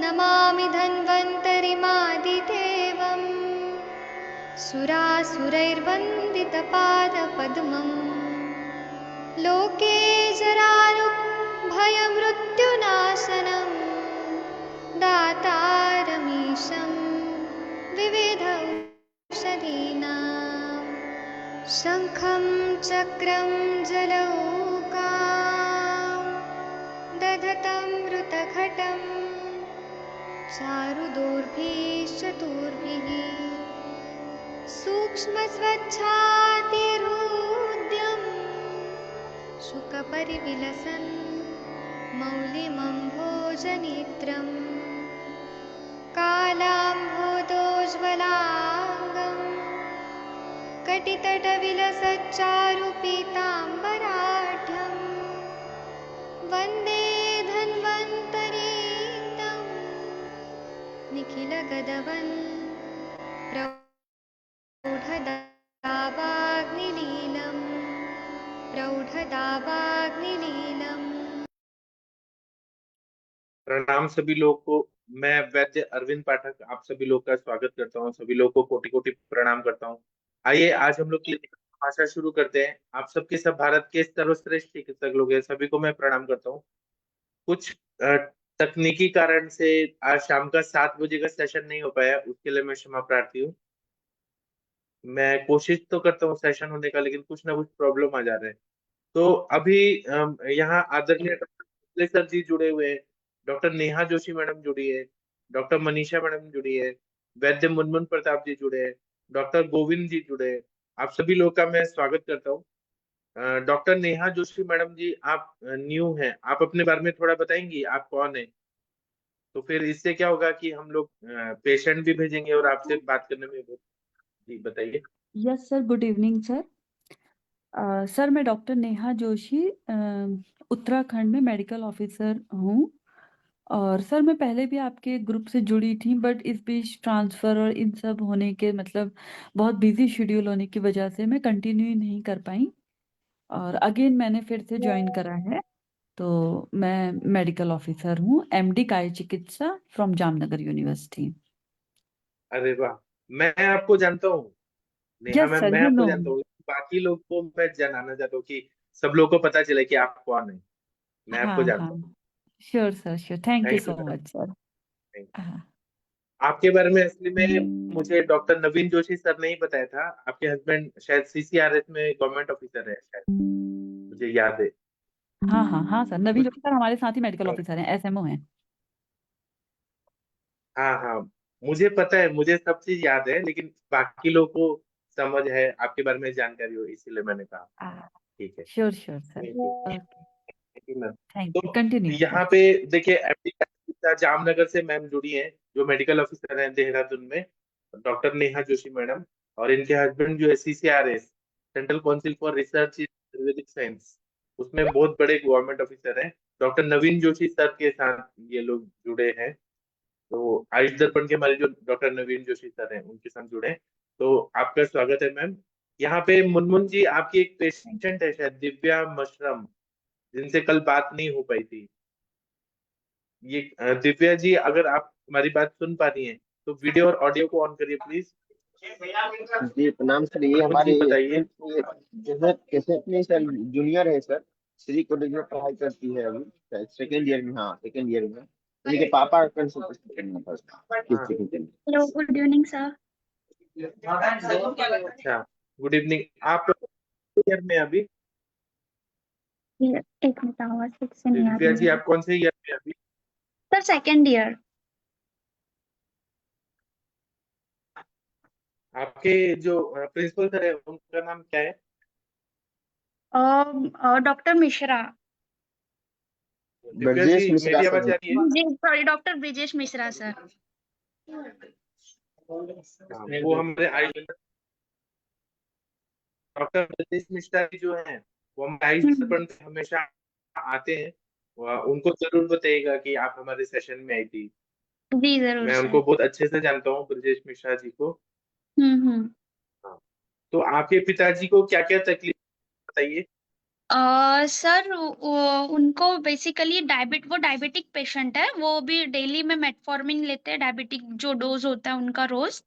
नमामि धन्वन्तरिमादिदेवम् सुरासुरैर्वन्दितपादपद्मम् लोके जरारुभयमृत्युनाशनम् दातारमीशं विविधौषधीनां शङ्खं चक्रं जलौकां दधतं मृतघटं चारुदोर्भिश्चतुर्भिः सूक्ष्मस्वच्छातिहृद्यं शुकपरिविलसन् मौलिमम्भोजनेत्रम् कालाम्भोदोज्ज्वलाङ्गं कटितटविलसच्चारुपीताम्बराढ्यं वन्दे धन्वन्तरीतं निखिलगदवन् प्रौढदावाग्निलीलम् प्रौढदावाग्निलीलम्। प्रणाम सभी लोगों को। मैं वैद्य अरविंद पाठक आप सभी लोग का स्वागत करता हूँ। सभी लोगों को कोटि कोटि प्रणाम करता हूँ। आइए आज हम लोग की भाषा शुरू करते हैं। आप सबके सब भारत के सर्वश्रेष्ठ चिकित्सक लोग हैं, सभी को मैं प्रणाम करता हूँ। कुछ तकनीकी कारण से आज शाम का 7 बजे का सेशन नहीं हो पाया, उसके लिए मैं क्षमा प्रार्थी हूँ। मैं कोशिश तो करता हूँ सेशन होने का, लेकिन कुछ ना कुछ प्रॉब्लम आ जा रहे हैं। तो अभी यहाँ आदरणीय डॉक्टर सर जी जुड़े हुए हैं, डॉक्टर नेहा जोशी मैडम जुड़ी है, डॉक्टर मनीषा मैडम जुड़ी है, वैद्य मुनमुन प्रताप जी जुड़े हैं, डॉक्टर गोविंद जी जुड़े हैं। आप सभी लोग का मैं स्वागत करता हूँ। डॉक्टर नेहा जोशी मैडम जी, आप न्यू हैं, आप अपने बारे में थोड़ा बताएंगी आप कौन है? तो फिर इससे क्या होगा कि हम लोग पेशेंट भी भेजेंगे और आपसे बात करने में जी बताइए। Yes sir, good evening sir. Sir मैं डॉक्टर नेहा जोशी उत्तराखंड में मेडिकल ऑफिसर हूँ। और सर मैं पहले भी आपके ग्रुप से जुड़ी थी, बट इस बीच ट्रांसफ़र और इन सब होने के मतलब बहुत बिजी शेड्यूल होने की वजह से मैं कंटिन्यू नहीं कर पाई। और अगेन मैंने फिर से ज्वाइन करा है। तो मैं मेडिकल ऑफिसर हूँ, एमडी काय चिकित्सा फ्रॉम जामनगर यूनिवर्सिटी। अरे वाह, मैं आपको जानता हूँ नेहा यस मैम, सर, मैं यू आपको नो। जानता हूँ, बाकी लोग को मैं जानना चाहता हूँ कि सब लोग को पता चले कि आप कौन है। मैं आपको हाँ जानता हाँ, हूँ। Sure sir, sure. Thank you thank you so ma'am. Much sir. Thank you। हाँ। आपके बारे में असली में मुझे डॉक्टर नवीन जोशी सर ने ही बताया था। आपके हस्बैंड शायद सीसीआरएस में गवर्नमेंट ऑफिसर है शायद, मुझे याद है। हाँ हाँ हाँ सर, नवीन मुझे जोशी सर हमारे साथ ही मेडिकल ऑफिसर हैं, एसएमओ हैं। हाँ हाँ, मुझे पता है, मुझे सब चीज याद है, लेकिन बाकी लोगों को समझ है आपके बारे में जानकारी हो, इसीलिए मैंने कहा। ठीक है, sure sure sir. Thank you. Okay, thank you ma'am. Thank you. तो कंटिन्यू यहाँ सर। पे देखिए एमडी जामनगर से मैम जुड़ी हैं, जो मेडिकल ऑफिसर हैं देहरादून में, डॉक्टर नेहा जोशी मैडम। और इनके हस्बैंड जो है CCRS, central council for research in Ayurvedic science, उसमें बहुत बड़े गवर्नमेंट ऑफिसर हैं। डॉक्टर नवीन जोशी सर के साथ ये लोग जुड़े हैं। तो आयुष दर्पण के हमारे जो डॉक्टर नवीन जोशी सर हैं उनके साथ जुड़े हैं। तो आपका स्वागत है मैम। यहाँ पे मुनमुन जी, आपकी एक पेशेंट है शायद दिव्या मशरम, जिनसे कल बात नहीं हो पाई थी। ये दिव्या जी, अगर आप हमारी बात सुन पा रही हैं तो वीडियो और ऑडियो को ऑन करिए प्लीज। जी प्रणाम सर। ये मुनमुन जी हमारे बताइए। जैसे कैसे में सर जूनियर है सर, श्री कॉलेज में पढ़ाई करती है अभी सेकेंड ईयर में। हाँ सेकेंड ईयर में। उनके पापा का कंसल्टेशन करना था किस हाँ, चीज के लिए। Hello, good evening sir. अच्छा, गुड इवनिंग। आप ईयर में अभी? एक मिनट, आवाज ठीक से नहीं आ दिव्या रही जी, है आप कौन से ईयर में अभी? सर। Second year. आपके जो प्रिंसिपल सर है उनका नाम क्या है? डॉक्टर मिश्रा। दिव्या ब्रजेश जी, मिश्रा मेरी सर आवाज आ रही है? जी sorry, doctor Brijesh Mishra sir. हाँ, वो हमारे डॉक्टर ब्रजेश मिश्रा जी जो हैं, वो हमारे आयुष हम्म, दर्पण पे हमेशा आते हैं। उनको जरूर बताइएगा कि आप हमारे सेशन में आई थी। जी जरूर मैं सर। उनको बहुत अच्छे से जानता हूँ, ब्रजेश मिश्रा जी को। हम्म। हाँ, तो आपके पिताजी को क्या क्या तकलीफ बताइए। सर उनको बेसिकली वो डायबिटिक पेशेंट है, वो भी डेली में मेटफॉर्मिन लेते हैं, डायबिटिक जो डोज होता है उनका रोज।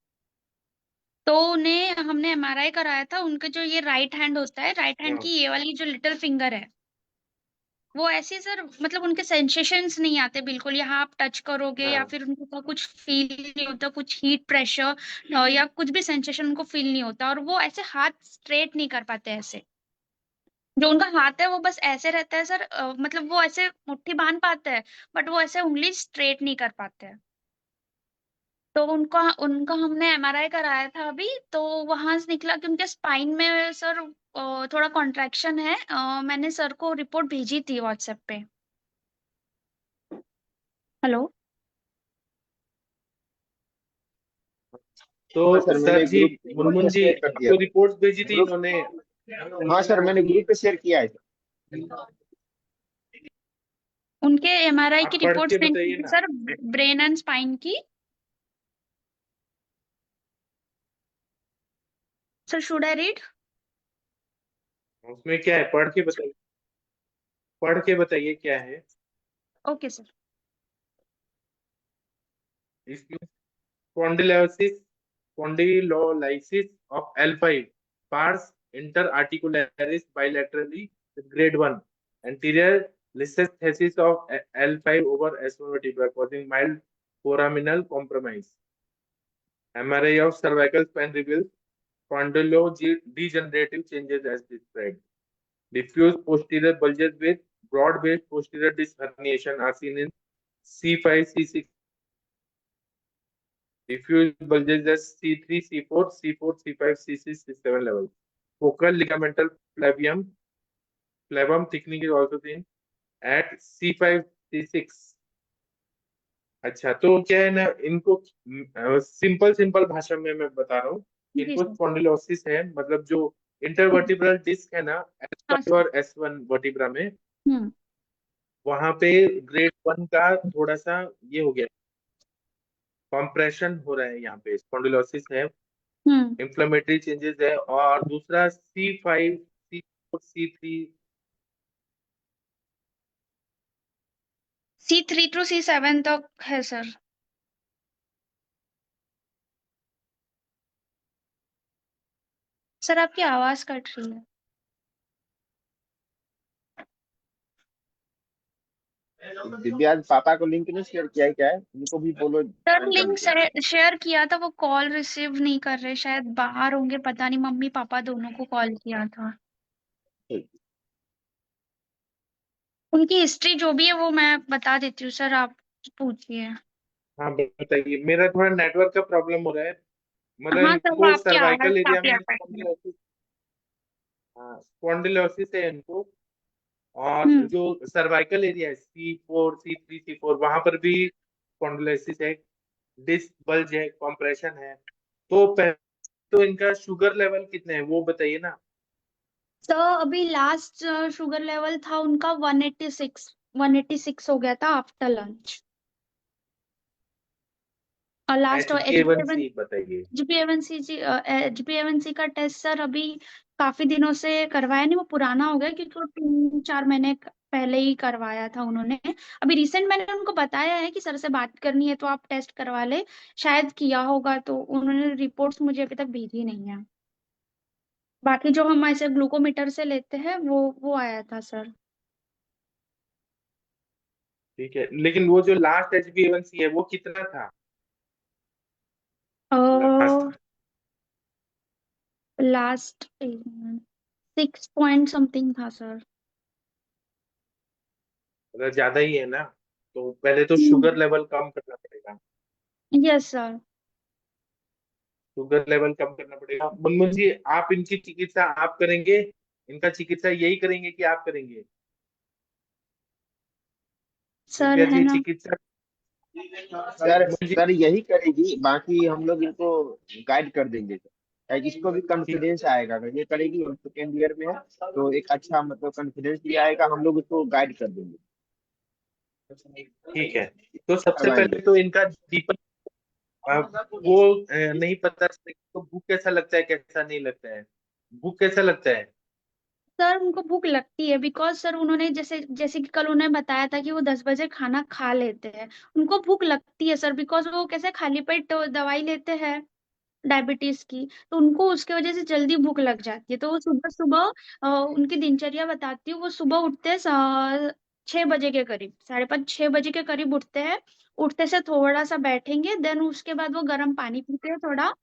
तो उन्हें हमने एमआरआई कराया था, उनके जो ये राइट हैंड होता है, राइट हैंड हाँ की ये वाली जो लिटिल फिंगर है, वो ऐसे सर मतलब उनके सेंसेशंस नहीं आते बिल्कुल। यहाँ आप टच करोगे या हाँ फिर उनको कुछ फील नहीं होता, कुछ हीट प्रेशर या कुछ भी सेंसेशन उनको फील नहीं होता, और वो ऐसे हाथ स्ट्रेट नहीं कर पाते ऐसे। जो उनका हाथ है वो बस ऐसे रहता है सर, मतलब वो ऐसे मुट्ठी बांध पाते हैं, बट वो ऐसे उंगली स्ट्रेट नहीं कर पाते हैं। तो उनका उनका हमने एमआरआई कराया था अभी, तो वहां से निकला कि उनके स्पाइन में सर थोड़ा कॉन्ट्रैक्शन है। मैंने सर को रिपोर्ट भेजी थी व्हाट्सएप पे। हेलो। हाँ तो सर, मैंने सर जी, ग्रुप ग्रुप मुनमुन पे जी शेयर कर दिया जो था। रिपोर्ट्स भेजी थी ग्रुप इन्होंने, हाँ सर, मैंने ग्रुप पे शेयर किया है सर। उनके एमआरआई की आप पढ़ रिपोर्ट के सेंड की बताइए थी ना। सर, ब्रेन एंड स्पाइन की। Sir should I read? उसमें क्या है, पढ़ के बताइए, पढ़ के बताइए क्या है ओके सर। इसमें। Spondylosis, spondylolysis of L5 pars interarticularis bilaterally with grade 1 anterior listhesis of L5 over S1 vertebra causing mild foraminal compromise. MRI of cervical spine reveals spondylodegenerative changes as described. Diffuse posterior bulges with broad-based posterior disc herniation are seen in C5, C6. Diffuse bulges at C3, C4, C4, C5, C6, C7 levels. Focal ligamental flavum thickening is also seen at C5, C6. अच्छा, तो क्या है ना, इनको simple simple भाषा में मैं बता रहा हूँ। जी इनको सर। स्पॉन्डिलोसिस है, मतलब जो इंटरवर्टिब्रल डिस्क है ना हाँ S5 सर। और S1 वर्टिब्रा में, हम्म। वहां पे ग्रेड 1 का थोड़ा सा ये हो गया, कॉम्प्रेशन हो रहा है, यहाँ पे स्पॉन्डिलोसिस है, हम्म। इंफ्लेमेटरी चेंजेस है। और दूसरा C5, C4, C3, C3 to C7 तक है सर। सर आपकी आवाज कट रही है। दिव्या पापा को लिंक नहीं शेयर किया है क्या है, उनको भी बोलो सर ज्वाइन कर लिंक लीजिए। शेयर किया था, वो कॉल रिसीव नहीं कर रहे, शायद बाहर होंगे, पता नहीं, मम्मी पापा दोनों को कॉल किया था। ठीक। उनकी हिस्ट्री जो भी है वो मैं बता देती हूँ सर, आप पूछिए। हाँ बताइए, मेरा थोड़ा नेटवर्क का प्रॉब्लम हो रहा है। मतलब हाँ सर, वो इनको आपकी आवाज सर्वाइकल एरिया काफी में अटक रही है। स्पॉन्डिलोसिस, हाँ स्पॉन्डिलोसिस है इनको। और हम्म। जो सर्वाइकल एरिया है C4, C3, C4, वहां पर भी स्पॉन्डिलोसिस है, डिस्क बल्ज है, कॉम्प्रेशन है। तो पहले तो इनका शुगर लेवल कितने हैं वो बताइए ना। तो अभी लास्ट शुगर लेवल था उनका 186, 186 हो गया था आफ्टर लंच। और लास्ट HbA1c बताइए। HbA1c जी, HbA1c का टेस्ट सर अभी काफी दिनों से करवाया नहीं, वो पुराना हो गया क्योंकि वो 3-4 महीने पहले ही करवाया था उन्होंने। अभी रिसेंट मैंने उनको बताया है कि सर से बात करनी है तो आप टेस्ट करवा ले, शायद किया होगा, तो उन्होंने रिपोर्ट्स मुझे अभी तक भेजी नहीं है। बाकी जो हम ऐसे ग्लूकोमीटर से लेते हैं वो आया था सर। ठीक है, लेकिन वो जो लास्ट HbA1c है वो कितना था लास्ट? लास्ट 6 पॉइंट समथिंग था सर। मतलब ज्यादा ही है ना, तो पहले तो शुगर लेवल कम करना पड़ेगा। Yes sir. शुगर लेवल कम करना पड़ेगा। मुनमुन जी, आप इनकी चिकित्सा आप करेंगे, इनका चिकित्सा यही करेंगे कि आप करेंगे? सर दिव्या है जी ना। चिकित्सा, सर मुनमुन जी सर यही करेगी, बाकी हम लोग इनको गाइड कर देंगे सर। इसको भी ठीक, कॉन्फिडेंस आएगा, अगर ये करेगी और सेकेंड ईयर में है तो एक अच्छा मतलब कॉन्फिडेंस भी आएगा, हम लोग उसको गाइड कर देंगे, ठीक है। तो सबसे करवाएंगे। पहले तो इनका दीपक, वो नहीं पता चलता तो भूख कैसा लगता है, कैसा नहीं लगता है, भूख कैसा लगता है? सर उनको भूख लगती है, बिकॉज सर उन्होंने जैसे जैसे कि कल उन्होंने बताया था कि वो 10 बजे खाना खा लेते हैं। उनको भूख लगती है सर, बिकॉज वो कैसे खाली पेट दवाई लेते हैं डायबिटीज की, तो उनको उसके वजह से जल्दी भूख लग जाती है। तो वो सुबह सुबह उनकी दिनचर्या बताती हूँ। वो सुबह उठते हैं 6 बजे के करीब, 5:30 6 बजे के करीब उठते हैं। उठते से थोड़ा सा बैठेंगे, देन उसके बाद वो गर्म पानी पीते हैं थोड़ा,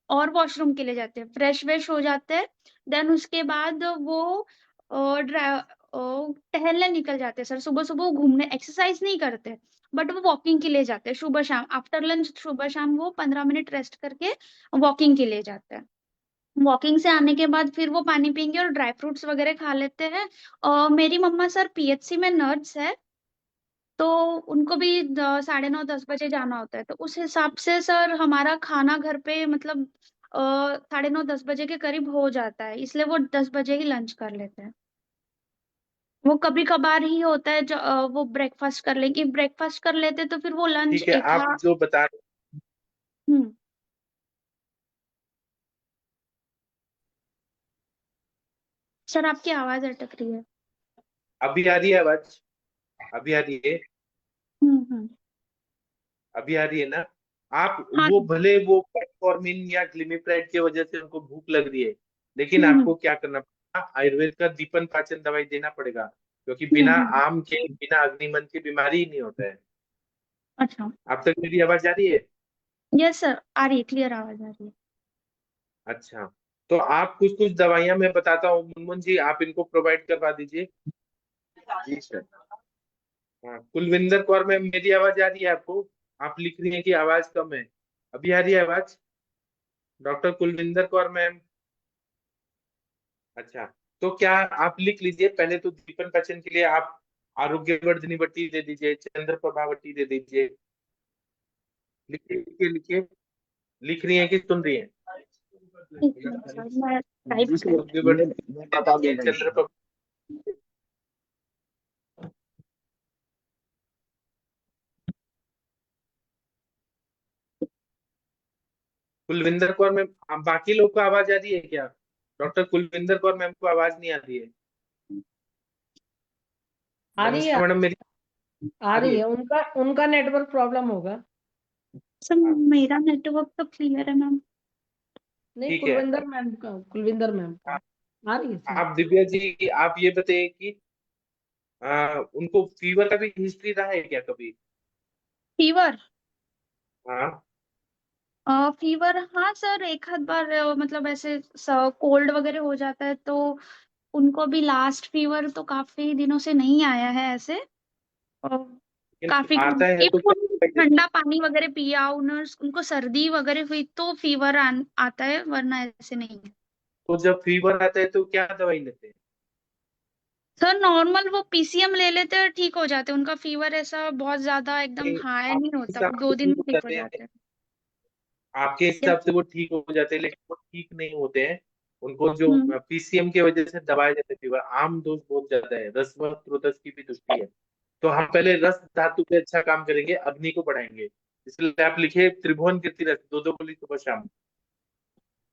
और वॉशरूम के लिए जाते हैं, फ्रेश वेश हो जाते हैं। देन उसके बाद वो टहलने निकल जाते हैं सर। सुबह सुबह वो घूमने, एक्सरसाइज नहीं करते, बट वो वॉकिंग के लिए जाते हैं सुबह शाम। आफ्टर लंच सुबह शाम वो 15 मिनट रेस्ट करके वॉकिंग के लिए जाते हैं। वॉकिंग से आने के बाद फिर वो पानी पियेंगे और ड्राई फ्रूट्स वगैरह खा लेते हैं। और मेरी मम्मा सर पीएचसी में नर्स है, तो उनको भी 9:30 10 बजे जाना होता है। तो उस हिसाब से सर हमारा खाना घर पे मतलब 9:30 10 बजे के करीब हो जाता है, इसलिए वो 10 बजे ही लंच कर लेते हैं। वो कभी कभार ही होता है जो वो ब्रेकफास्ट कर लेंगे, ब्रेकफास्ट कर लेते तो फिर वो लंच ठीक है, एक आप जो बता रहे हम्म। सर आपकी आवाज अटक रही है। अभी आ रही है आवाज? अभी आ रही है? हम्म। अभी आ रही है ना? आप हाँ। वो भले वो पेटफॉर्मिन या ग्लिमिप्राइड की वजह से उनको भूख लग रही है, लेकिन हम्म आपको क्या करना पड़ेगा, आयुर्वेद का दीपन पाचन दवाई देना पड़ेगा, क्योंकि बिना हम्म। आम के, बिना अग्निमंथ की बीमारी ही नहीं होता है। अच्छा। आप तक मेरी आवाज आ रही है? यस सर, आ रही है, क्लियर आवाज आ रही है। अच्छा, तो आप कुछ कुछ दवाइयां मैं बताता हूँ, मुनमुन जी आप इनको प्रोवाइड करवा दीजिए। जी सर। हाँ, कुलविंदर कौर मैम मेरी आवाज आ रही है आपको? आप लिख रही हैं कि आवाज कम है। अभी आ रही है आवाज? Doctor Kulwinder Kaur ma'am. अच्छा, तो क्या आप लिख लीजिए, पहले तो दीपन पाचन के लिए आप आरोग्यवर्धिनी वटी दे दीजिए, चंद्र प्रभावती दे दीजिए। लिखिए लिखिए लिखिए। लिख रही हैं कि सुन रही हैं? एक मिनट सर, मैं टाइप जी सर, कर। मैं बता दे रहा चंद्र हूँ। कुलविंदर कौर मैम, बाकी लोग को आवाज आ रही है क्या? डॉक्टर कुलविंदर कौर मैम को आवाज नहीं आ रही है? आ रही है, मनीषा मैडम मेरी आ आ रही रही है? है। उनका उनका नेटवर्क प्रॉब्लम होगा। सर हाँ, मेरा नेटवर्क तो क्लियर है मैम। नहीं, ठीक है। कुलविंदर मैम का आप आ रही है सर। आप दिव्या जी आप ये बताइए कि उनको फीवर का भी हिस्ट्री रहा है क्या कभी? फीवर? हाँ। फीवर हाँ सर, एक आध बार मतलब ऐसे कोल्ड वगैरह हो जाता है, तो उनको भी लास्ट फीवर तो काफी दिनों से नहीं आया है ऐसे। अ, काफी लेकिन आता है इफ तो क्या उन्होंने दवाई देते हैं? ठंडा पानी वगैरह पिया, उन्हें उनको सर्दी वगैरह हुई तो फीवर आता है, वरना ऐसे नहीं है। तो जब फीवर आता है तो क्या दवाई लेते हैं? सर नॉर्मल वो पीसीएम ले लेते हैं, ठीक हो जाते हैं। उनका फीवर ऐसा बहुत ज्यादा एकदम नहीं, हाई नहीं आपके होता, हिसाब से 2 दिन ठीक में हो ठीक हो जाते हैं? जाते हैं। आपके यस हिसाब से सर। वो ठीक हो जाते हैं, लेकिन वो ठीक नहीं होते हैं। उनको जो हम्म। पीसीएम की वजह से दबाए जाते हैं फीवर, आम दोष बहुत ज्यादा है, रसवत्रोदस की भी दृष्टि है। तो हम पहले रस धातु पे अच्छा काम करेंगे, अग्नि को बढ़ाएंगे। इसलिए आप लिखिए त्रिभुवन कीर्ति रस 2-2 गोली सुबह शाम।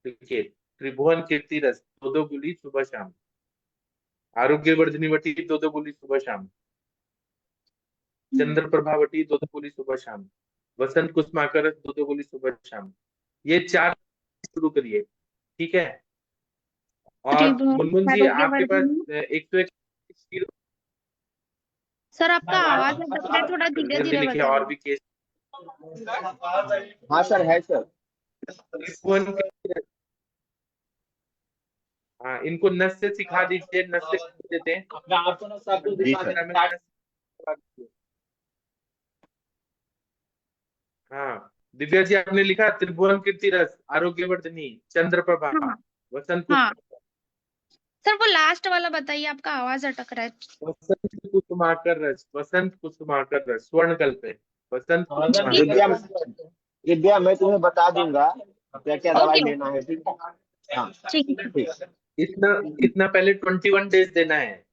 लिखिए त्रिभुवन कीर्ति रस 2-2 गोली सुबह शाम। आरोग्यवर्धिनी वटी 2-2 गोली सुबह शाम। चंद्र प्रभावटी 2-2 गोली सुबह शाम। वसंत कुसुमाकर रस 2-2 गोली सुबह शाम। ये 4 शुरू करिए, ठीक है? और मुनमुन जी आपके पास आरोग्यवर्धन। 101 सर आपका आवाज अटक रहा है, थोड़ा धीरे जल्दी धीरे लिखिए, और बताइए। भी केस। हाँ सर, है सर। त्रिभुवन कीर्ति रस, हाँ इनको नस से सिखा दीजिए, नस से कर देते हैं। जी सर। 15 में नस सिखा दीजिए। हाँ, दिव्या जी आपने लिखा त्रिभुवन कीर्ति रस, आरोग्यवर्धनी, चंद्र प्रभा, हाँ। वसंत हाँ कुसुम, सर, वो लास्ट वाला बताइए, आपका आवाज अटक रहा है। वसंत कुसुमाकर रस, वसंत कुसुमाकर रस, स्वर्णकल्प है, वसंत ठीक कुसुमाकर विद्या, रस। विद्या मैं तुम्हें बता दूंगा क्या क्या है, दवाई ओके लेना है, ठीक है? हाँ ठीक है। ठीक। इतना इतना पहले 21 डेज देना है।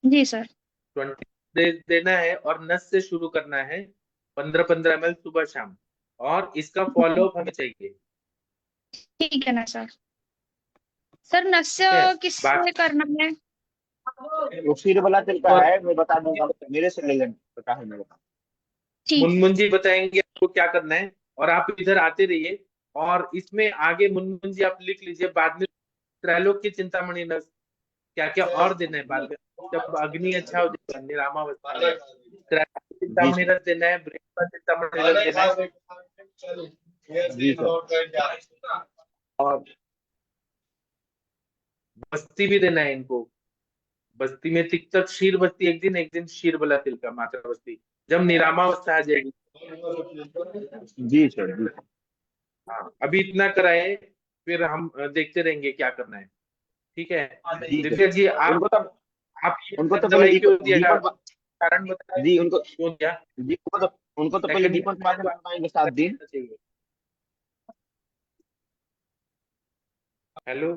जी सर। 20 डेज देना है, और नस से शुरू करना है, 15-15 ml सुबह शाम। और इसका फॉलोअप हमें चाहिए, ठीक है ना सर। सर ठीक है? नस्य किससे करना है? वो सिर वाला तिल का और है, मैं बता दूंगा, मेरे से ले लेना, पता है मेरे को। ठीक। मुनमुन जी बताएंगे आपको क्या करना है, और आप इधर आते रहिए। और इसमें आगे मुनमुन जी आप लिख लीजिए, बाद में त्रैलोक्य चिंतामणि नस क्या क्या और देना है बाद में, जब अग्नि अच्छा हो जाएगा निरामावस्था में। त्रैलोक्य जी चिंतामणि सर। रस देना है, बृहस्पति चिंतामणि रस देना है, जी सर। और बस्ती भी देना है इनको। बस्ती में तिक्तक क्षीर बस्ती एक दिन क्षीर वाला तिल का मात्रा बस्ती, जब निरामावस्था आ जाएगी। जी सर। जी हाँ, अभी इतना कराए, फिर हम देखते रहेंगे क्या करना है। ठीक है जी दिव्या सर। जी, आप ये उनको तो सब पहले दवाई क्यों दिया, दीपक कारण बताए जी उनको क्यों दिया। जी उनको तो पहले सेकंड दीपक पाठक बताएंगे 7 दिन। चाहिए। हेलो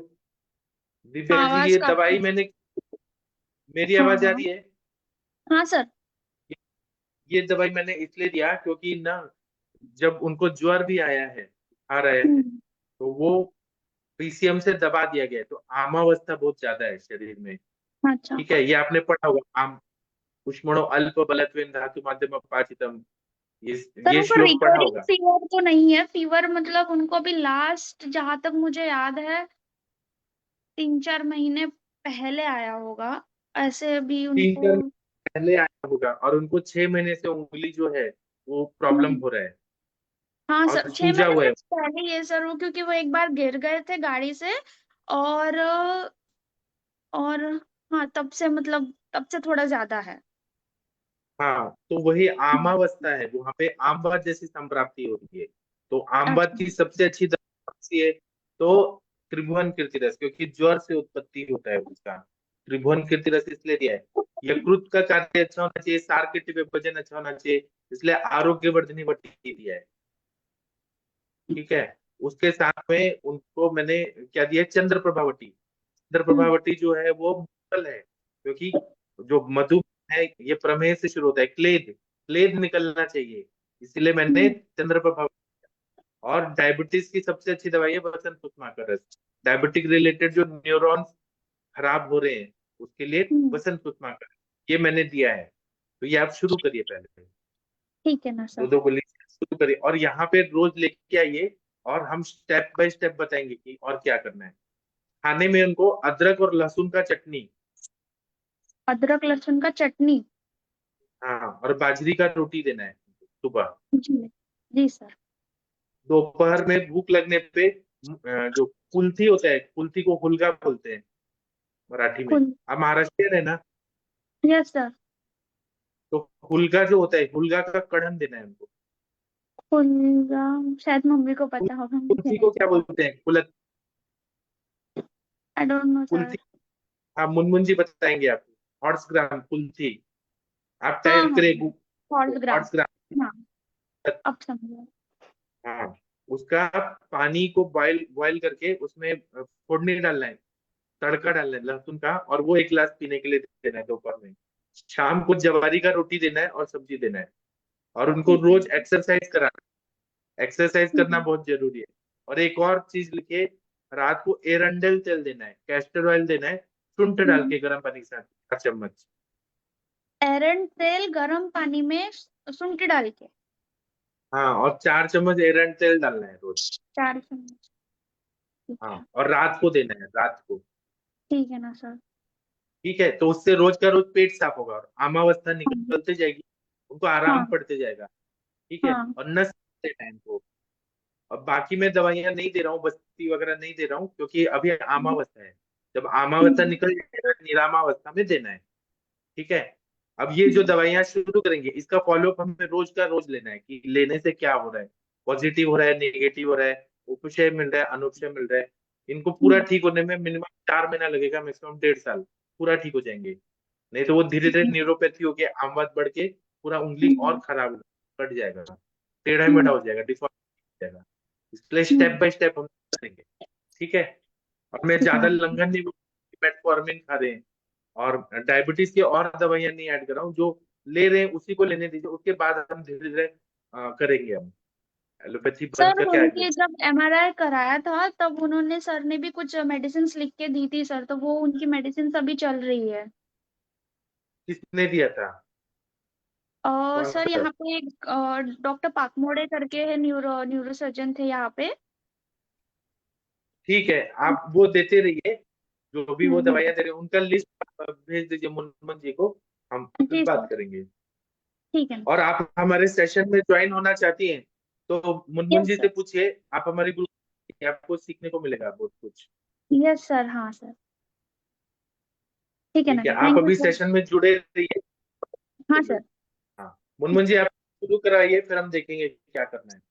दिव्या हाँ, जी, आवाज ये काफी। दवाई मैंने, मेरी हाँ आवाज आ हाँ। रही है। हाँ सर। ये दवाई मैंने इसलिए दिया क्योंकि ना, जब उनको ज्वर भी आया है, आ रहा है, हम्म। तो वो पीसीएम से दबा दिया गया है, तो आमावस्था बहुत ज्यादा है शरीर में। अच्छा। ठीक है, ये आपने पढ़ा होगा, आम उष्मणो अल्प बलत्वेन धातु माध्यम पाचितम, सर ये उनको श्लोक पढ़ा रिकरिंग होगा। फीवर तो नहीं है, फीवर मतलब उनको अभी लास्ट जहां तक मुझे याद है 3-4 महीने पहले आया होगा, ऐसे अभी तीन उनको। चार पहले आया होगा, और उनको 6 महीने से उंगली जो है वो प्रॉब्लम हम्म। हो रहा है, हाँ और सर, छह सूजा महीने हुआ से है। पहले ये सर वो, क्योंकि वो एक बार गिर गए थे गाड़ी से, और और हाँ तब से मतलब तब से थोड़ा ज्यादा है। हाँ, तो वही आमावस्था है, वहां पे आमवत जैसी संप्राप्ति होती है। तो आमवत अच्छा। की सबसे अच्छी दवा कौन सी है, तो त्रिभुवन कीर्तिरस, क्योंकि ज्वर से उत्पत्ति होता है उसका। त्रिभुवन कीर्तिरस इसलिए दिया है, यकृत का कार्य अच्छा होना चाहिए, सार के विभजन अच्छा होना चाहिए, इसलिए आरोग्यवर्धनी वटी दिया है। ठीक है, उसके साथ में उनको मैंने क्या दिया, चंद्र प्रभावटी। चंद्र हम्म। प्रभावटी जो है वो मुगल है, क्योंकि जो मधु है ये प्रमेह से शुरू होता है, क्लेद क्लेद निकलना चाहिए, इसलिए मैंने हम्म। चंद्र प्रभाव। और डायबिटीज की सबसे अच्छी दवाई है वसंत कुसुमा का रस। डायबिटिक रिलेटेड जो न्यूरॉन्स खराब हो रहे हैं उसके लिए हम्म। वसंत कुसुमा का रस, ये मैंने दिया है। तो ये आप शुरू करिए, पहले ठीक है ना दो सर। दो गोली शुरू करिए, और यहाँ पे रोज लेके आइए, और हम स्टेप बाय स्टेप बताएंगे कि और क्या करना है। खाने में उनको अदरक और लहसुन का चटनी, अदरक लहसुन का चटनी। हाँ, और बाजरी का रोटी देना है सुबह। जी। जी सर। दोपहर में भूख लगने पे जो कुल्थी होता है, कुल्थी को हुलगा बोलते हैं मराठी में, खुल। आप महाराष्ट्रियन है ना, यस सर। तो हुलगा जो होता है, हुलगा का कढ़न देना है उनको। खुलगा। शायद मम्मी को पता होगा, मुझे कुल्थी नहीं को क्या पता। बोलते हैं, कुलत आई डोंट नो सर। कुल्थी। हाँ, मुनमुन जी बताएंगे आपको, हॉर्स ग्राम कुल्थी, आप हाँ टाइप हाँ। करें 100 ग्राम। हॉर्स ग्राम। हाँ। अब समझा। हाँ, उसका पानी को बॉयल बॉयल करके उसमें फोड़नी डालना है, तड़का डालना है लहसुन का, और वो 1 गिलास पीने के लिए देना है दोपहर में। शाम को जवारी का रोटी देना है और सब्जी देना है, और उनको ठीक है। रोज एक्सरसाइज कराना है। एक्सरसाइज करना हम्म। बहुत जरूरी है। और एक और चीज लिखिए, रात को एरंडेल तेल देना है, कैस्टर ऑयल देना है, शुंठ डाल हम्म। के गर्म पानी के साथ 4 चम्मच। एरंड तेल गर्म पानी में शुंठ डाल के। हाँ, और 4 चम्मच एरंड तेल डालना है रोज। 4 चम्मच। ठीक हाँ, है। और रात को देना है, रात को। ठीक है ना सर। ठीक है, तो उससे रोज का रोज पेट साफ होगा, और अमावस्था हाँ। निकलते जाएगी, उनको आराम हाँ। पड़ते जाएगा। ठीक है, हाँ। और नस देना है इनको। और बाकी मैं दवाइयां नहीं दे रहा हूँ, बस्ती वगैरह नहीं दे रहा हूँ, क्योंकि अभी आमावस्था है। जब आमावस्था हम्म। निकल जाएगा निरामावस्था में देना है। ठीक है, अब ये जो दवाइयां शुरू करेंगे इसका फॉलोअप हमें रोज का रोज लेना है, कि लेने से क्या हो रहा है, पॉजिटिव हो रहा है, नेगेटिव हो रहा है, उपशय मिल रहा है, अनुपशय मिल रहा है। इनको पूरा हम्म। ठीक होने में मिनिमम 4 महीना लगेगा, मैक्सिमम 1.5 साल, पूरा ठीक हो जाएंगे। नहीं तो वो धीरे धीरे न्यूरोपैथी होके आमवाद बढ़ के पूरा उंगली और हम्म। खराब कट जाएगा, टेढ़ा मेढ़ा हम्म। हो जाएगा, डिफॉर्म हो जाएगा। इसलिए स्टेप हम्म। बाय स्टेप हम करेंगे। ठीक है, और मैं ठीक है ज्यादा ना। लंघन नहीं, मेटफॉर्मिन खा रहे हैं, और डायबिटीज की और दवाइयां नहीं ऐड कर रहा हूँ, जो ले रहे हैं उसी को लेने दीजिए, उसके बाद हम धीरे धीरे करेंगे हम एलोपैथी बंद सर करके उनकी आयुर्वेद। जब एमआरआई कराया था तब उन्होंने, सर ने भी कुछ मेडिसिन लिख के दी थी सर, तो वो उनकी मेडिसिन अभी चल रही है। किसने दिया था? कौन सर सा? यहाँ पे एक डॉक्टर पाकमोड़े करके है, न्यूरो सर्जन थे यहाँ पे। ठीक है, आप वो देते रहिए, जो भी वो हम्म। दवाइयाँ दे रहे हैं उनका लिस्ट भेज दीजिए मुनमुन जी को, हम फिर जी बात सर। करेंगे। ठीक है। और आप हमारे सेशन में ज्वाइन होना चाहती हैं तो मुनमुन यस जी सर। से पूछिए, आप हमारे ग्रुप, आपको सीखने को मिलेगा बहुत कुछ। यस सर, हाँ सर। ठीक है ना ठीक है, सर, आप थैंक यू अभी सर। सेशन में जुड़े रहिए। हाँ सर। हाँ, मुनमुन जी आप शुरू कराइए, फिर हम देखेंगे क्या करना है।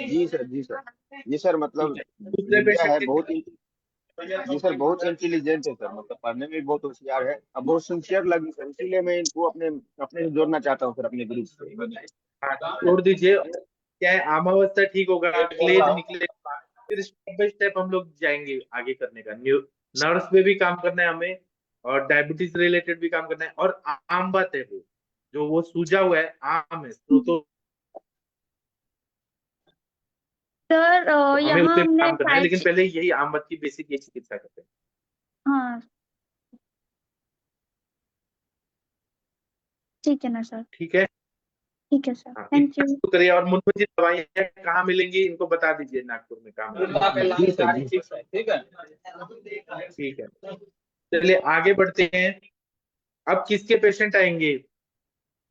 जी सर, जी सर, जी सर, ठीक मतलब है, दूसरे गुड़िया पेशेंट है की बहुत तरफ। जी सर, बहुत इंटेलिजेंट है सर, मतलब पढ़ने में भी बहुत होशियार है, अब बहुत सिंसियर लगी सर, इसीलिए मैं इनको अपने अपने से जोड़ना चाहता हूँ सर, अपने ग्रुप से। हाँ, छोड़ दीजिए। क्या है, आमावस्था ठीक होगा, क्लेज निकले, फिर स्टेप बाय स्टेप हम लोग जाएंगे आगे करने का। न्यू नर्स पे भी काम करना है हमें, और डायबिटीज रिलेटेड भी काम करना है, और आम बात है वो, जो वो सूजा हुआ है आम है तो सर हमें उस यहाँ पे भी हमने काम करना है, लेकिन पहले यही आम बात की बेसिक ये चिकित्सा करते हैं। हाँ, ठीक है ना सर। ठीक है। ठीक है सर, हाँ, थैंक इतना यू। शुरू करिए, और मुझे जी दवाइयाँ कहाँ मिलेंगी इनको बता दीजिए, नागपुर में काम जी सर, जी सर। ठीक है। चलिए आगे बढ़ते हैं। अब किसके पेशेंट आएंगे?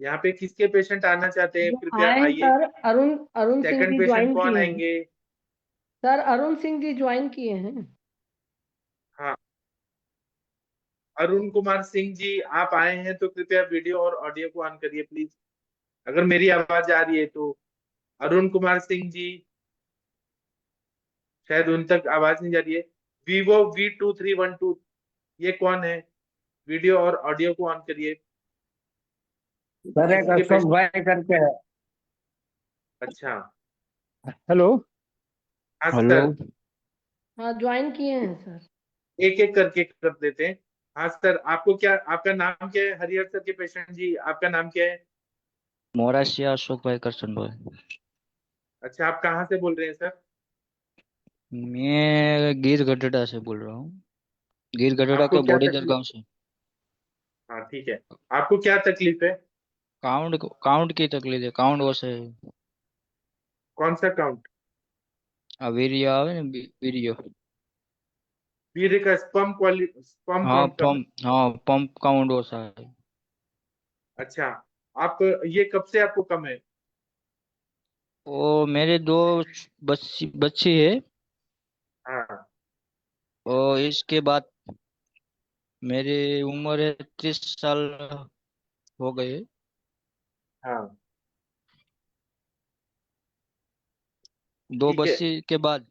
यहाँ पे किसके पेशेंट आना चाहते हैं, जो कृपया आए हैं आइए। सर, अरुण अरुण सिंह सेकंड जी पेशेंट ज्वाइन कौन किए हैं। आएंगे? सर अरुण सिंह जी ज्वाइन किए हैं। हाँ, अरुण कुमार सिंह जी आप आए हैं तो कृपया वीडियो और ऑडियो को ऑन करिए प्लीज, अगर मेरी आवाज आ रही है तो। अरुण कुमार सिंह जी, शायद उन तक आवाज नहीं जा रही है। Vivo V2312, ये कौन है? वीडियो और ऑडियो को ऑन करिए। सर एक किसके अशोक पेशेंट? भाई करके है। अच्छा। हेलो। हाँ हेलो। सर, हाँ, ज्वाइन किए हैं सर। एक एक करके कर देते हैं। हाँ सर, आपको क्या, आपका नाम क्या है? हरिहर सर के पेशेंट जी, आपका नाम क्या है? मोरासिया अशोक भाई करसन बोल। अच्छा, आप कहाँ से बोल रहे हैं सर? मैं गिर गढ़ड़ा से बोल रहा हूँ। गिर गढ़ड़ा आपको के क्या बोड़ीदर तकलीफ? गांव से। हाँ ठीक है, आपको क्या तकलीफ है? काउंट काउंट की तकलीफ है, काउंट वो से कौन सा काउंट? वीर्य आवे ना वीर्य। वीर्य का स्पर्म स्पर्म हाँ काउंट कम है। पंप, हाँ पंप काउंट वो सा है। अच्छा, आप, ये कब से आपको कम है? वो मेरे दो बच्ची बच्ची है। हाँ। और इसके बाद मेरी उम्र है 30 साल हो गए। हाँ दो ठीक है। बच्ची के बाद।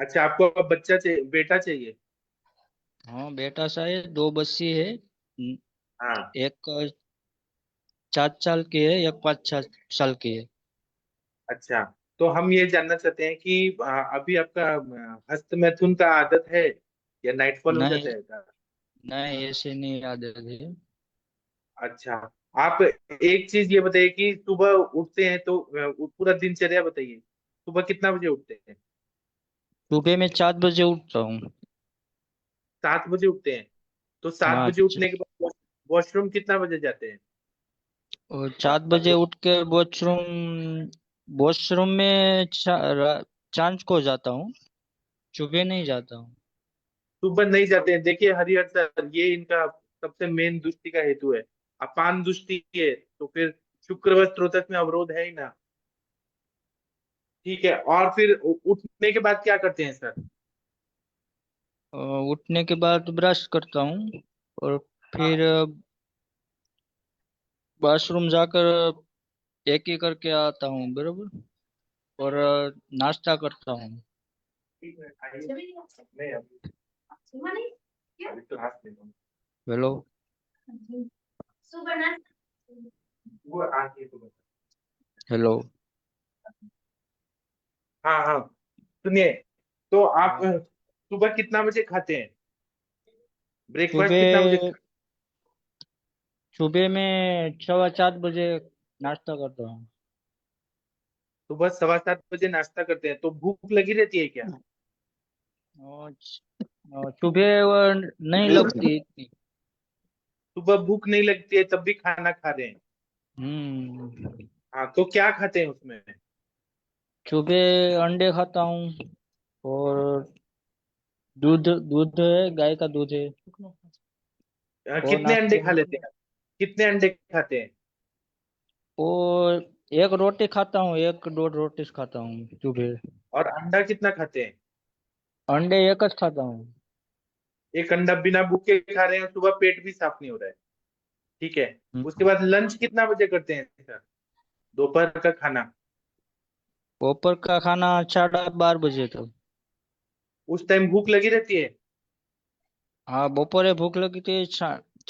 अच्छा, आपको अब बच्चा चाहिए, बेटा चाहिए? हाँ बेटा सा है, दो बच्ची है। हाँ। एक 4 साल की है, एक 5 साल की है। अच्छा, तो हम ये जानना चाहते हैं कि अभी आपका हस्त मैथुन का आदत है या नाइटफॉल हो जाता नहीं, है? नहीं ऐसे नहीं याद है। अच्छा, आप एक चीज ये बताइए कि सुबह उठते हैं तो पूरा दिनचर्या बताइए, सुबह कितना बजे उठते हैं? सुबह में 4 बजे उठता हूँ। 7 बजे उठते हैं? तो सात हाँ बजे उठने के बाद वॉशरूम कितना बजे जाते हैं? और 4 बजे उठ के वॉशरूम वॉशरूम में चांस को जाता हूँ। सुबह नहीं जाता हूँ। सुबह नहीं जाते हैं? देखिए हरिहर सर, ये इनका सबसे मेन दुष्टि का हेतु है। अपान दुष्टि है तो फिर शुक्र व स्त्रोतक में अवरोध है ही ना। ठीक है, और फिर उठने के बाद क्या करते हैं सर? उठने के बाद ब्रश करता हूँ और फिर हाँ। वॉशरूम जाकर एक ही करके आता हूँ बरोबर। और नाश्ता करता हूँ। ठीक है, आइए। नहीं, अभी क्लास ले रहा हूँ। हेलो। वो आके तो बता। हेलो। हाँ हाँ, सुनिए, तो आप हाँ। सुबह कितना बजे खाते हैं? ब्रेकफास्ट कितना बजे सुबह सुबह में 4:15 बजे नाश्ता करता हूँ। सुबह 7:15 बजे नाश्ता करते हैं, तो भूख लगी रहती है क्या? और सुबह वो नहीं लगती इतनी। सुबह भूख नहीं लगती है तब भी खाना खा रहे हैं। हम्म। हाँ, तो क्या खाते हैं उसमें? सुबह अंडे खाता हूँ और दूध दूध है, गाय का दूध है। और कितने अंडे नाश्ते खा में लेते हैं? कितने अंडे खाते हैं? और एक रोटी खाता हूँ, एक दो रोटी खाता हूँ सुबह। और अंडा कितना खाते हैं? अंडे एक ही खाता हूँ। एक अंडा बिना भूखे खा रहे हैं, सुबह पेट भी साफ नहीं हो रहा है। ठीक है। उसके बाद लंच कितना बजे करते हैं सर? दोपहर का खाना? दोपहर का खाना 12:30 बजे तक। उस टाइम भूख लगी रहती है? हाँ, दोपहर भूख लगी थी,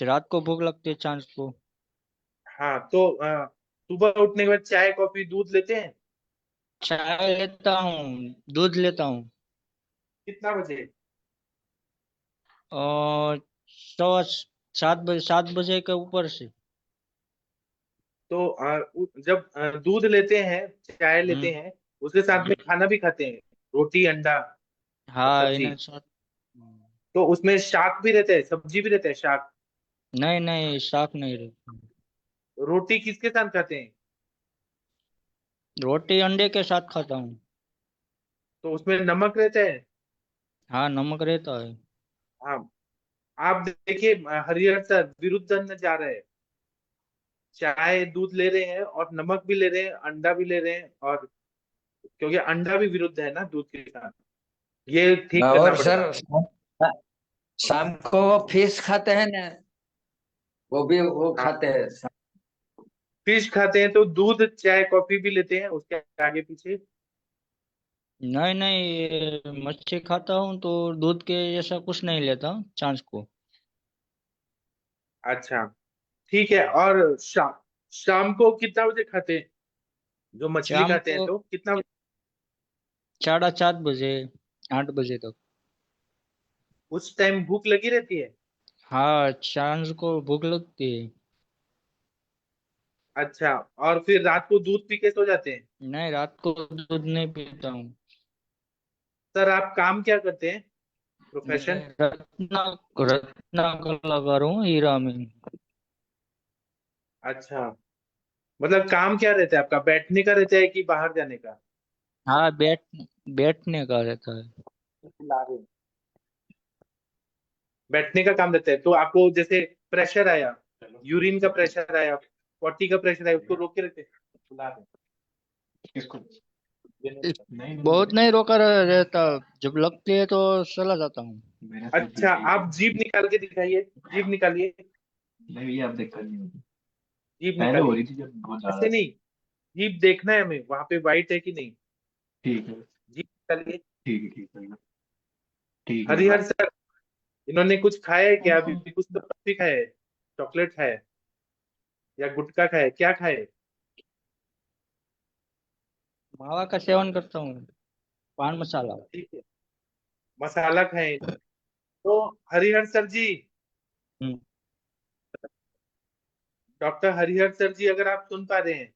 रात को भूख लगती है, सांझ को। हाँ, तो सुबह उठने के बाद चाय कॉफी दूध लेते हैं? चाय लेता हूँ, दूध लेता हूँ। कितना बजे? और 7:30 7 बजे के ऊपर से। तो जब दूध लेते हैं, चाय लेते हम्म। हैं, उसके साथ में खाना भी खाते हैं, रोटी अंडा और हाँ, सब्जी? इन्हें साथ। तो उसमें शाक भी रहता है, सब्जी भी रहता है, शाक? नहीं नहीं, शाक नहीं रहती। रोटी किसके साथ खाते हैं? रोटी अंडे के साथ खाता हूँ। तो उसमें नमक रहता है? हाँ, नमक रहता है। हाँ। आप देखिए, हरिहर सर विरुद्ध जा रहे हैं। चाय दूध ले रहे हैं और नमक भी ले रहे हैं, अंडा भी ले रहे हैं, और क्योंकि अंडा भी विरुद्ध है ना दूध के साथ, ये ठीक करना और पड़ेगा। सर शाम को वो फिश खाते हैं ना, वो भी वो हाँ, खाते हैं। फिश खाते हैं तो दूध चाय कॉफी भी लेते हैं उसके आगे पीछे? नहीं नहीं, ये मच्छी खाता हूँ तो दूध के जैसा कुछ नहीं लेता सांझ को। अच्छा, ठीक है। और शाम शाम को कितना बजे खाते हैं? जो मछली शाम खाते हैं को तो कितना? 4:30 बजे, 8 बजे तक। उस टाइम भूख लगी रहती है? हाँ, सांझ को भूख लगती है। अच्छा, और फिर रात को दूध पी के सो जाते हैं? नहीं, रात को दूध नहीं पीता हूँ। सर आप काम क्या करते हैं, मैं प्रोफेशन? रत्ना रत्ना कलाकार हूँ, हीरा में। अच्छा, मतलब काम क्या रहता है आपका, बैठने का रहता है कि बाहर जाने का? हाँ, बैठने का रहता है। बैठने का काम रहता है, तो आपको जैसे प्रेशर आया, यूरिन का प्रेशर आया, पॉटी का प्रेशर आया, उसको रोक के रखते हैं, बुला रहे हैं। किसको? बहुत नहीं रोका रहता, जब लगती है तो चला जाता हूँ। अच्छा, आप जीभ निकाल के दिखाइए, जीभ निकालिए, नहीं, ये आप देख कर नहीं होगी। जीभ पहले हो निकालिए। रही थी जब बहुत ज्यादा ऐसे थी। नहीं, जीभ देखना है हमें, वहां पे वाइट है कि नहीं। ठीक है। जीभ निकालिए। ठीक है। ठीक है। ठीक है। हरिहर सर, इन्होंने कुछ खाया है क्या अभी? कुछ तो भी खाया है, चॉकलेट खाया है या गुटखा खाया है, क्या खाया है? मावा का सेवन करता हूँ, पान मसाला। ठीक है, मसाला खाए। तो हरिहर सर जी, हम्म। डॉक्टर हरिहर सर जी, अगर आप सुन पा रहे हैं,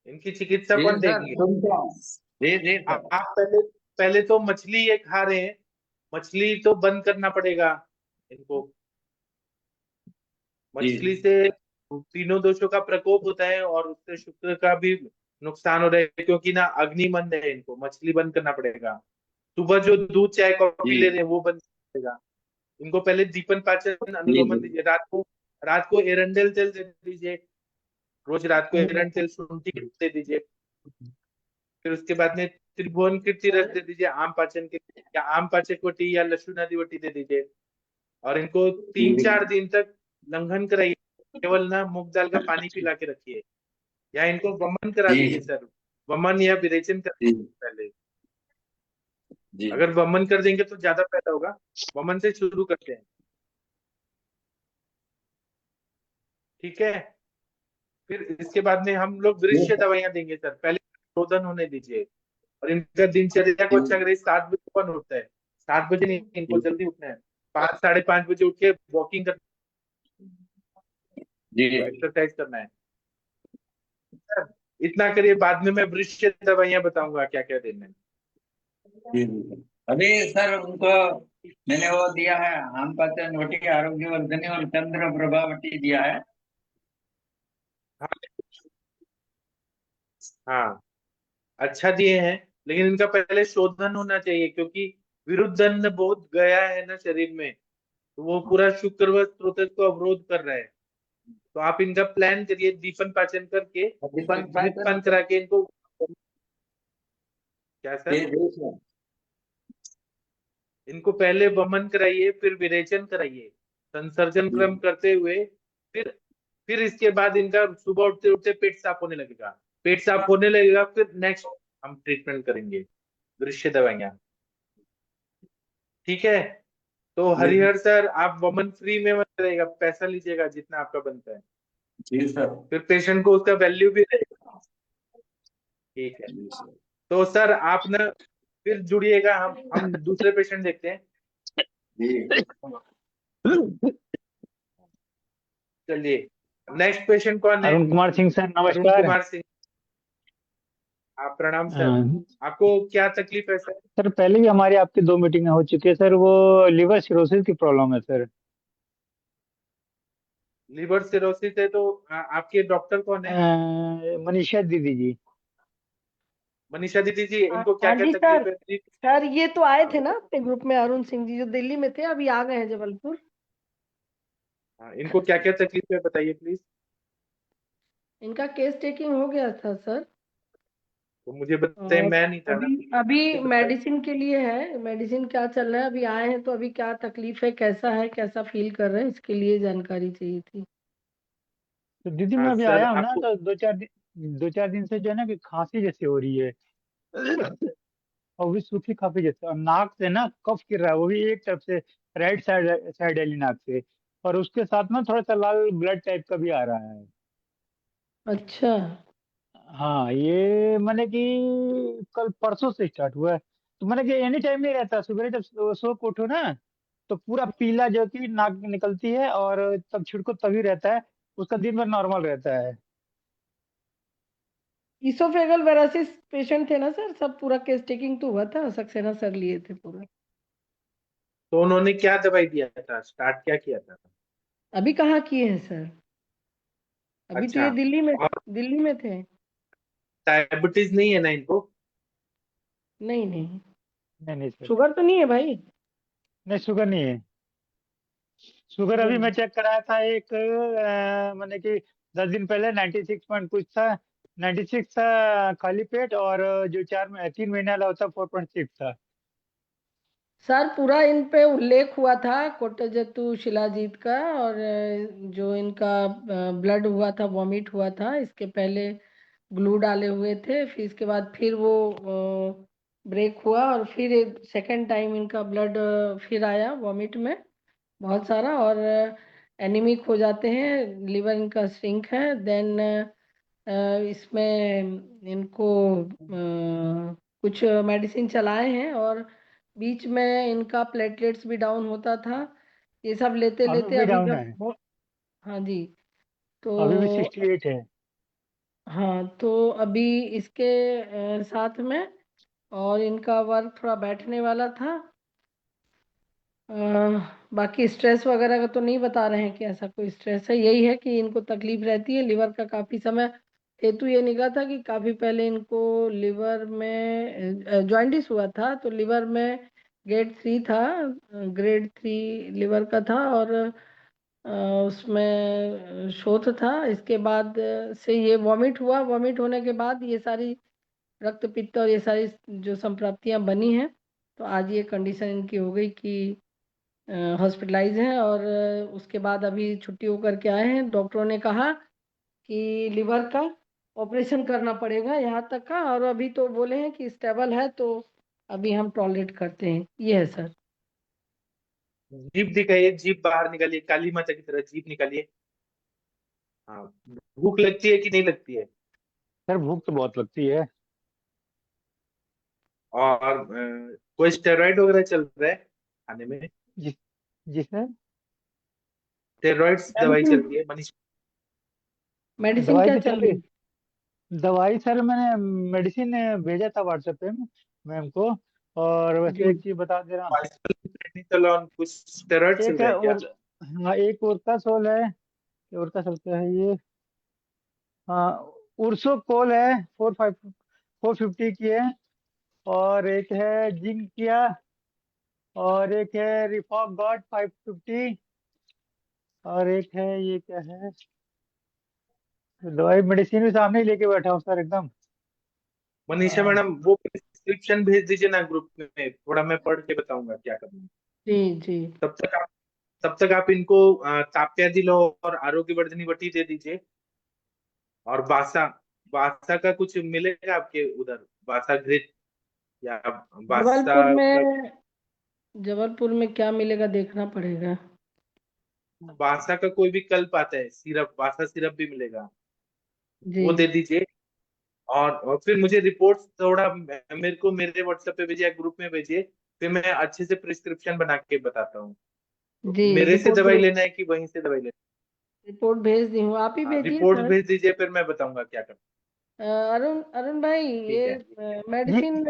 इनकी चिकित्सा जी कौन सर, देंगे? सुनते हैं। जी सर। आप पहले पहले तो मछली ये खा रहे हैं, मछली तो बंद करना पड़ेगा इनको। जी मछली से तीनों दोषों का प्रकोप होता है और उससे शुक्र का भी नुकसान हो रहा है, क्योंकि ना अग्निमंद है, इनको मछली बंद करना पड़ेगा। सुबह जो दूध चाय कॉफी ले रहे जी हैं वो बंद करेगा। इनको पहले दीपन पाचन जी अनुलोमन दीजिए, रात को एरंडेल तेल दे दीजिए, रोज रात को एरंडेल तेल शुंठी दे दीजिए। फिर उसके बाद में त्रिभुवन कीर्ति रस दे दीजिए आम पाचन के, या आम पाचक वटी या लहसुन आदि वटी दे दीजिए। और इनको जी 3-4 दिन तक लंघन कराइए, केवल ना मूंग दाल का पानी पिला के रखिए, या इनको वमन करा जी दीजिए सर, वमन या विरेचन कर जी दीजिए पहले। जी अगर वमन कर देंगे तो ज्यादा फायदा होगा, वमन से शुरू करते हैं। ठीक है। फिर इसके बाद में हम लोग जी वृक्ष दवाइयां देंगे सर, पहले शोधन होने दीजिए। और इनका दिनचर्या को अच्छा करिए, 7 बजे कौन उठता है? 7 बजे नहीं, इनको जल्दी उठना है, 5 साढ़े 5 बजे उठ के वॉकिंग करना जी है, एक्सरसाइज करना है सर। इतना करिए, बाद में मैं वृक्ष दवाइयां बताऊंगा क्या क्या देना है। जी। अभी सर उनको मैंने वो दिया है, आम पाचन वटी आरोग्यवर्धनी और चंद्र प्रभावटी दिया है। हाँ हाँ, अच्छा दिए हैं, लेकिन इनका पहले शोधन होना चाहिए, क्योंकि विरुद्धन बहुत गया है ना शरीर में, तो वो पूरा शुक्र व स्रोतस को अवरोध कर रहा है। तो आप इनका प्लान करिए, दीपन पाचन करके, दीपन घृत पाचन पान करा के इनको। क्या सर? इनको पहले वमन कराइए, फिर विरेचन कराइए, संसर्जन क्रम करते हुए, फिर फिर इसके बाद इनका सुबह उठते उठते पेट साफ होने लगेगा। पेट साफ होने लगेगा, फिर नेक्स्ट हम ट्रीटमेंट करेंगे, दृश्य दवाइयाँ। ठीक है? तो हरिहर सर, आप वमन फ्री में मत रहेगा, पैसा लीजिएगा जितना आपका बनता है, जी सर। फिर पेशेंट को उसका वैल्यू भी रहेगा। ठीक है, तो सर आप ना फिर जुड़िएगा, हम दूसरे पेशेंट देखते हैं। जी चलिए, नेक्स्ट पेशेंट कौन है? अरुण कुमार सिंह सर, अरुण नमस्कार। कुमार सिंह। आप प्रणाम सर। अ, आपको क्या तकलीफ है सर? सर पहले भी हमारी आपकी 2 मीटिंग हो चुकी है सर, वो लिवर सिरोसिस की प्रॉब्लम है सर। लिवर सिरोसिस है तो आपके डॉक्टर कौन है? मनीषा दीदी जी। मनीषा दीदी जी, हाँ इनको क्या हाँ क्या जी तकलीफ सर। है प्लीज? सर ये तो आए हाँ थे ना अपने ग्रुप में, अरुण सिंह जी जो दिल्ली में थे, अभी आ गए हैं जबलपुर। हाँ, इनको क्या क्या तकलीफ है बताइए प्लीज। इनका केस टेकिंग हो गया था सर। तो मुझे बताइए, और मैं नहीं था ना, अभी मुझे अभी बताइए। मेडिसिन के लिए है, मेडिसिन क्या चल रहा है, अभी आए हैं तो अभी क्या तकलीफ है, कैसा फील कर रहे हैं, इसके लिए जानकारी चाहिए थी। तो दीदी हाँ मैं अभी सर, आया हूँ ना, आपको तो 2-4 दिन से जो है ना कि खांसी जैसी हो रही है। और भी सूखी खांसी जैसे, और नाक से ना कफ गिर रहा है, वो भी एक तरफ से, राइट साइड साइड वाली नाक से। और उसके साथ ना थोड़ा सा लाल ब्लड टाइप का भी आ रहा है। अच्छा। हाँ, ये मैंने कि कल परसों से स्टार्ट हुआ है। तो मैंने कि एनी टाइम नहीं रहता, सुबह जब सो के उठो ना, तो पूरा पीला जो कि नाक निकलती है, और तब छिड़को तभी रहता है। उसका दिन भर नॉर्मल रहता है। इसोफेगल वेरासिस पेशेंट थे ना सर, सब पूरा केस टेकिंग तो हुआ था, सक्सेना सर लिए थे पूरा। तो उन्होंने क्या दवाई दिया था, स्टार्ट क्या किया था? अभी कहाँ किए हैं सर, अभी तो अच्छा, ये और दिल्ली में थे। डायबिटीज नहीं है ना इनको? नहीं नहीं, नहीं नहीं सर, शुगर तो नहीं है भाई। नहीं शुगर नहीं है। शुगर अभी मैं गुड। चेक कराया था, एक मैंने कि 10 दिन पहले 96 पॉइंट कुछ था। 96 था खाली पेट, और जो 3 महीने वाला होता 4.6 था। सर पूरा इन पे उल्लेख हुआ था कोटजतु शिलाजीत का, और जो इनका ब्लड हुआ था, वॉमिट हुआ था, इसके पहले ग्लू डाले हुए थे, फिर इसके बाद फिर वो ब्रेक हुआ, और फिर सेकंड टाइम इनका ब्लड फिर आया वॉमिट में बहुत सारा, और एनीमिक हो जाते हैं, लिवर इनका श्रिंक है। देन इसमें इनको कुछ मेडिसिन चलाए हैं, और बीच में इनका प्लेटलेट्स भी डाउन होता था, ये सब लेते अभी लेते भी अभी डाउन जब है। हाँ जी। अभी भी तो 68 है। हाँ, तो अभी इसके साथ में, और इनका वर्क थोड़ा बैठने वाला था। अ, बाकी स्ट्रेस वगैरह का तो नहीं बता रहे हैं कि ऐसा कोई स्ट्रेस है, यही है कि इनको तकलीफ रहती है लिवर का काफ़ी समय। हेतु ये निकला था कि काफ़ी पहले इनको लिवर में जॉइंटिस हुआ था, तो लिवर में ग्रेड 3 था, ग्रेड 3 लिवर का था, और उसमें शोथ था। इसके बाद से ये वॉमिट हुआ, वॉमिट होने के बाद ये सारी रक्त पित्त और ये सारी जो संप्राप्तियां बनी हैं, तो आज ये कंडीशन इनकी हो गई कि हॉस्पिटलाइज हैं, और उसके बाद अभी छुट्टी होकर के आए हैं। डॉक्टरों ने कहा कि लिवर का ऑपरेशन करना पड़ेगा यहाँ तक का, और अभी तो बोले हैं कि स्टेबल है, तो अभी हम टॉलरेट करते हैं, ये है सर। जीभ दिखाइए, जीभ बाहर निकालिए, काली माता की तरह जीभ निकालिए। हाँ, भूख लगती है कि नहीं लगती है? सर भूख तो बहुत लगती है। और कोई स्टेरॉइड वगैरह चल रहा है खाने में? जी, जी सर। स्टेरॉइड्स दवाई चल रही है मनीष? मेडिसिन दवाई क्या तो चल चल रही रही। है? दवाई सर मैंने मेडिसिन भेजा था व्हाट्सएप पे मैम को। और वैसे जी एक चीज बता दे रहा हूँ, प्रेनिसोलोन कुछ स्टेरॉइड चल एक रहा है है क्या? हाँ एक उर्कासोल है, उर्कासोल क्या है ये, हाँ उर्सोकोल है 450 की है, और एक है जिंकिया, और एक है रिफॉक गॉड 550, और एक है ये क्या है, दवाई मेडिसिन भी सामने ही लेके बैठा हूँ सर एकदम। मनीषा हाँ मैडम वो प्रिस्क्रिप्शन भेज दीजिए ना ग्रुप में, थोड़ा मैं पढ़ के बताऊंगा क्या करना है। जी जी तब तक आप इनको ताप्याजिलो और आरोग्यवर्धिनी वटी दे दीजिए। और बासा बासा का कुछ मिलेगा आपके उधर? बासा घृत या बासा जबलपुर का? में जबलपुर में क्या मिलेगा देखना पड़ेगा। बासा का कोई भी कल्प आता है सिरप, बासा सिरप भी मिलेगा, जी वो दे दीजिए। और फिर मुझे रिपोर्ट्स थोड़ा मेरे को मेरे व्हाट्सएप पे भेजिए, ग्रुप में भेजिए। फिर मैं अच्छे से प्रिस्क्रिप्शन बना के बताता हूँ। तो जी मेरे से दवाई लेना है कि वहीं से दवाई लेना रिपोर्ट भेज दी हूँ, आप ही है? भेजिए रिपोर्ट सर। भेज दीजिए, फिर मैं बताऊंगा क्या करना अरुण अरुण भाई है। ये ठीक है। जी मेडिसिन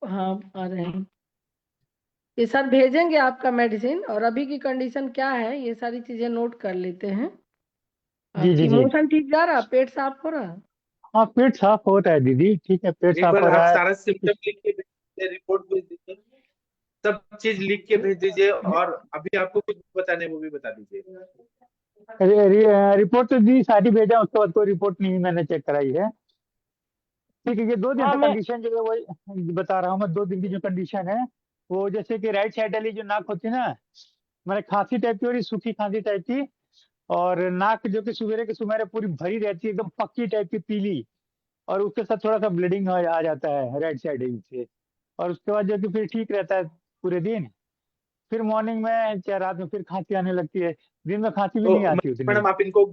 हाँ आ रहे हैं। ये सर भेजेंगे आपका मेडिसिन, और अभी की कंडीशन क्या है ये सारी चीजें नोट कर लेते हैं। जी जी आपकी जी। मोशन ठीक जा रहा, पेट साफ हो रहा। हाँ पेट साफ हो रहा है दीदी, ठीक है पेट एक साफ बार हो आप रहा है। सारा सिम्टम लिख के भेज दीजिए, रिपोर्ट भेज दीजिए, सब चीज लिख के भेज दीजिए। और अभी आपको कुछ बताने वो भी बता दीजिए। रिपोर्ट तो दी सारी भेजा, उसके बाद कोई रिपोर्ट नहीं मैंने चेक कराई है। ठीक है, ये 2 दिन हाँ से मैं कंडीशन जो है वही बता रहा हूँ मैं, 2 दिन की जो कंडीशन है वो जैसे कि राइट साइड वाली जो नाक होती है ना, मैंने खांसी टाइप की हो रही, सूखी खांसी टाइप की, और नाक जो कि सवेरे के सुबेरे पूरी भरी रहती है एकदम पक्की टाइप की पीली, और उसके साथ थोड़ा सा ब्लीडिंग आ जाता है राइट साइड से। और उसके बाद जो कि फिर ठीक रहता है पूरे दिन, फिर मॉर्निंग में क्या रात में फिर खांसी आने लगती है, दिन में खांसी भी तो नहीं आती उतनी। मैडम आप इनको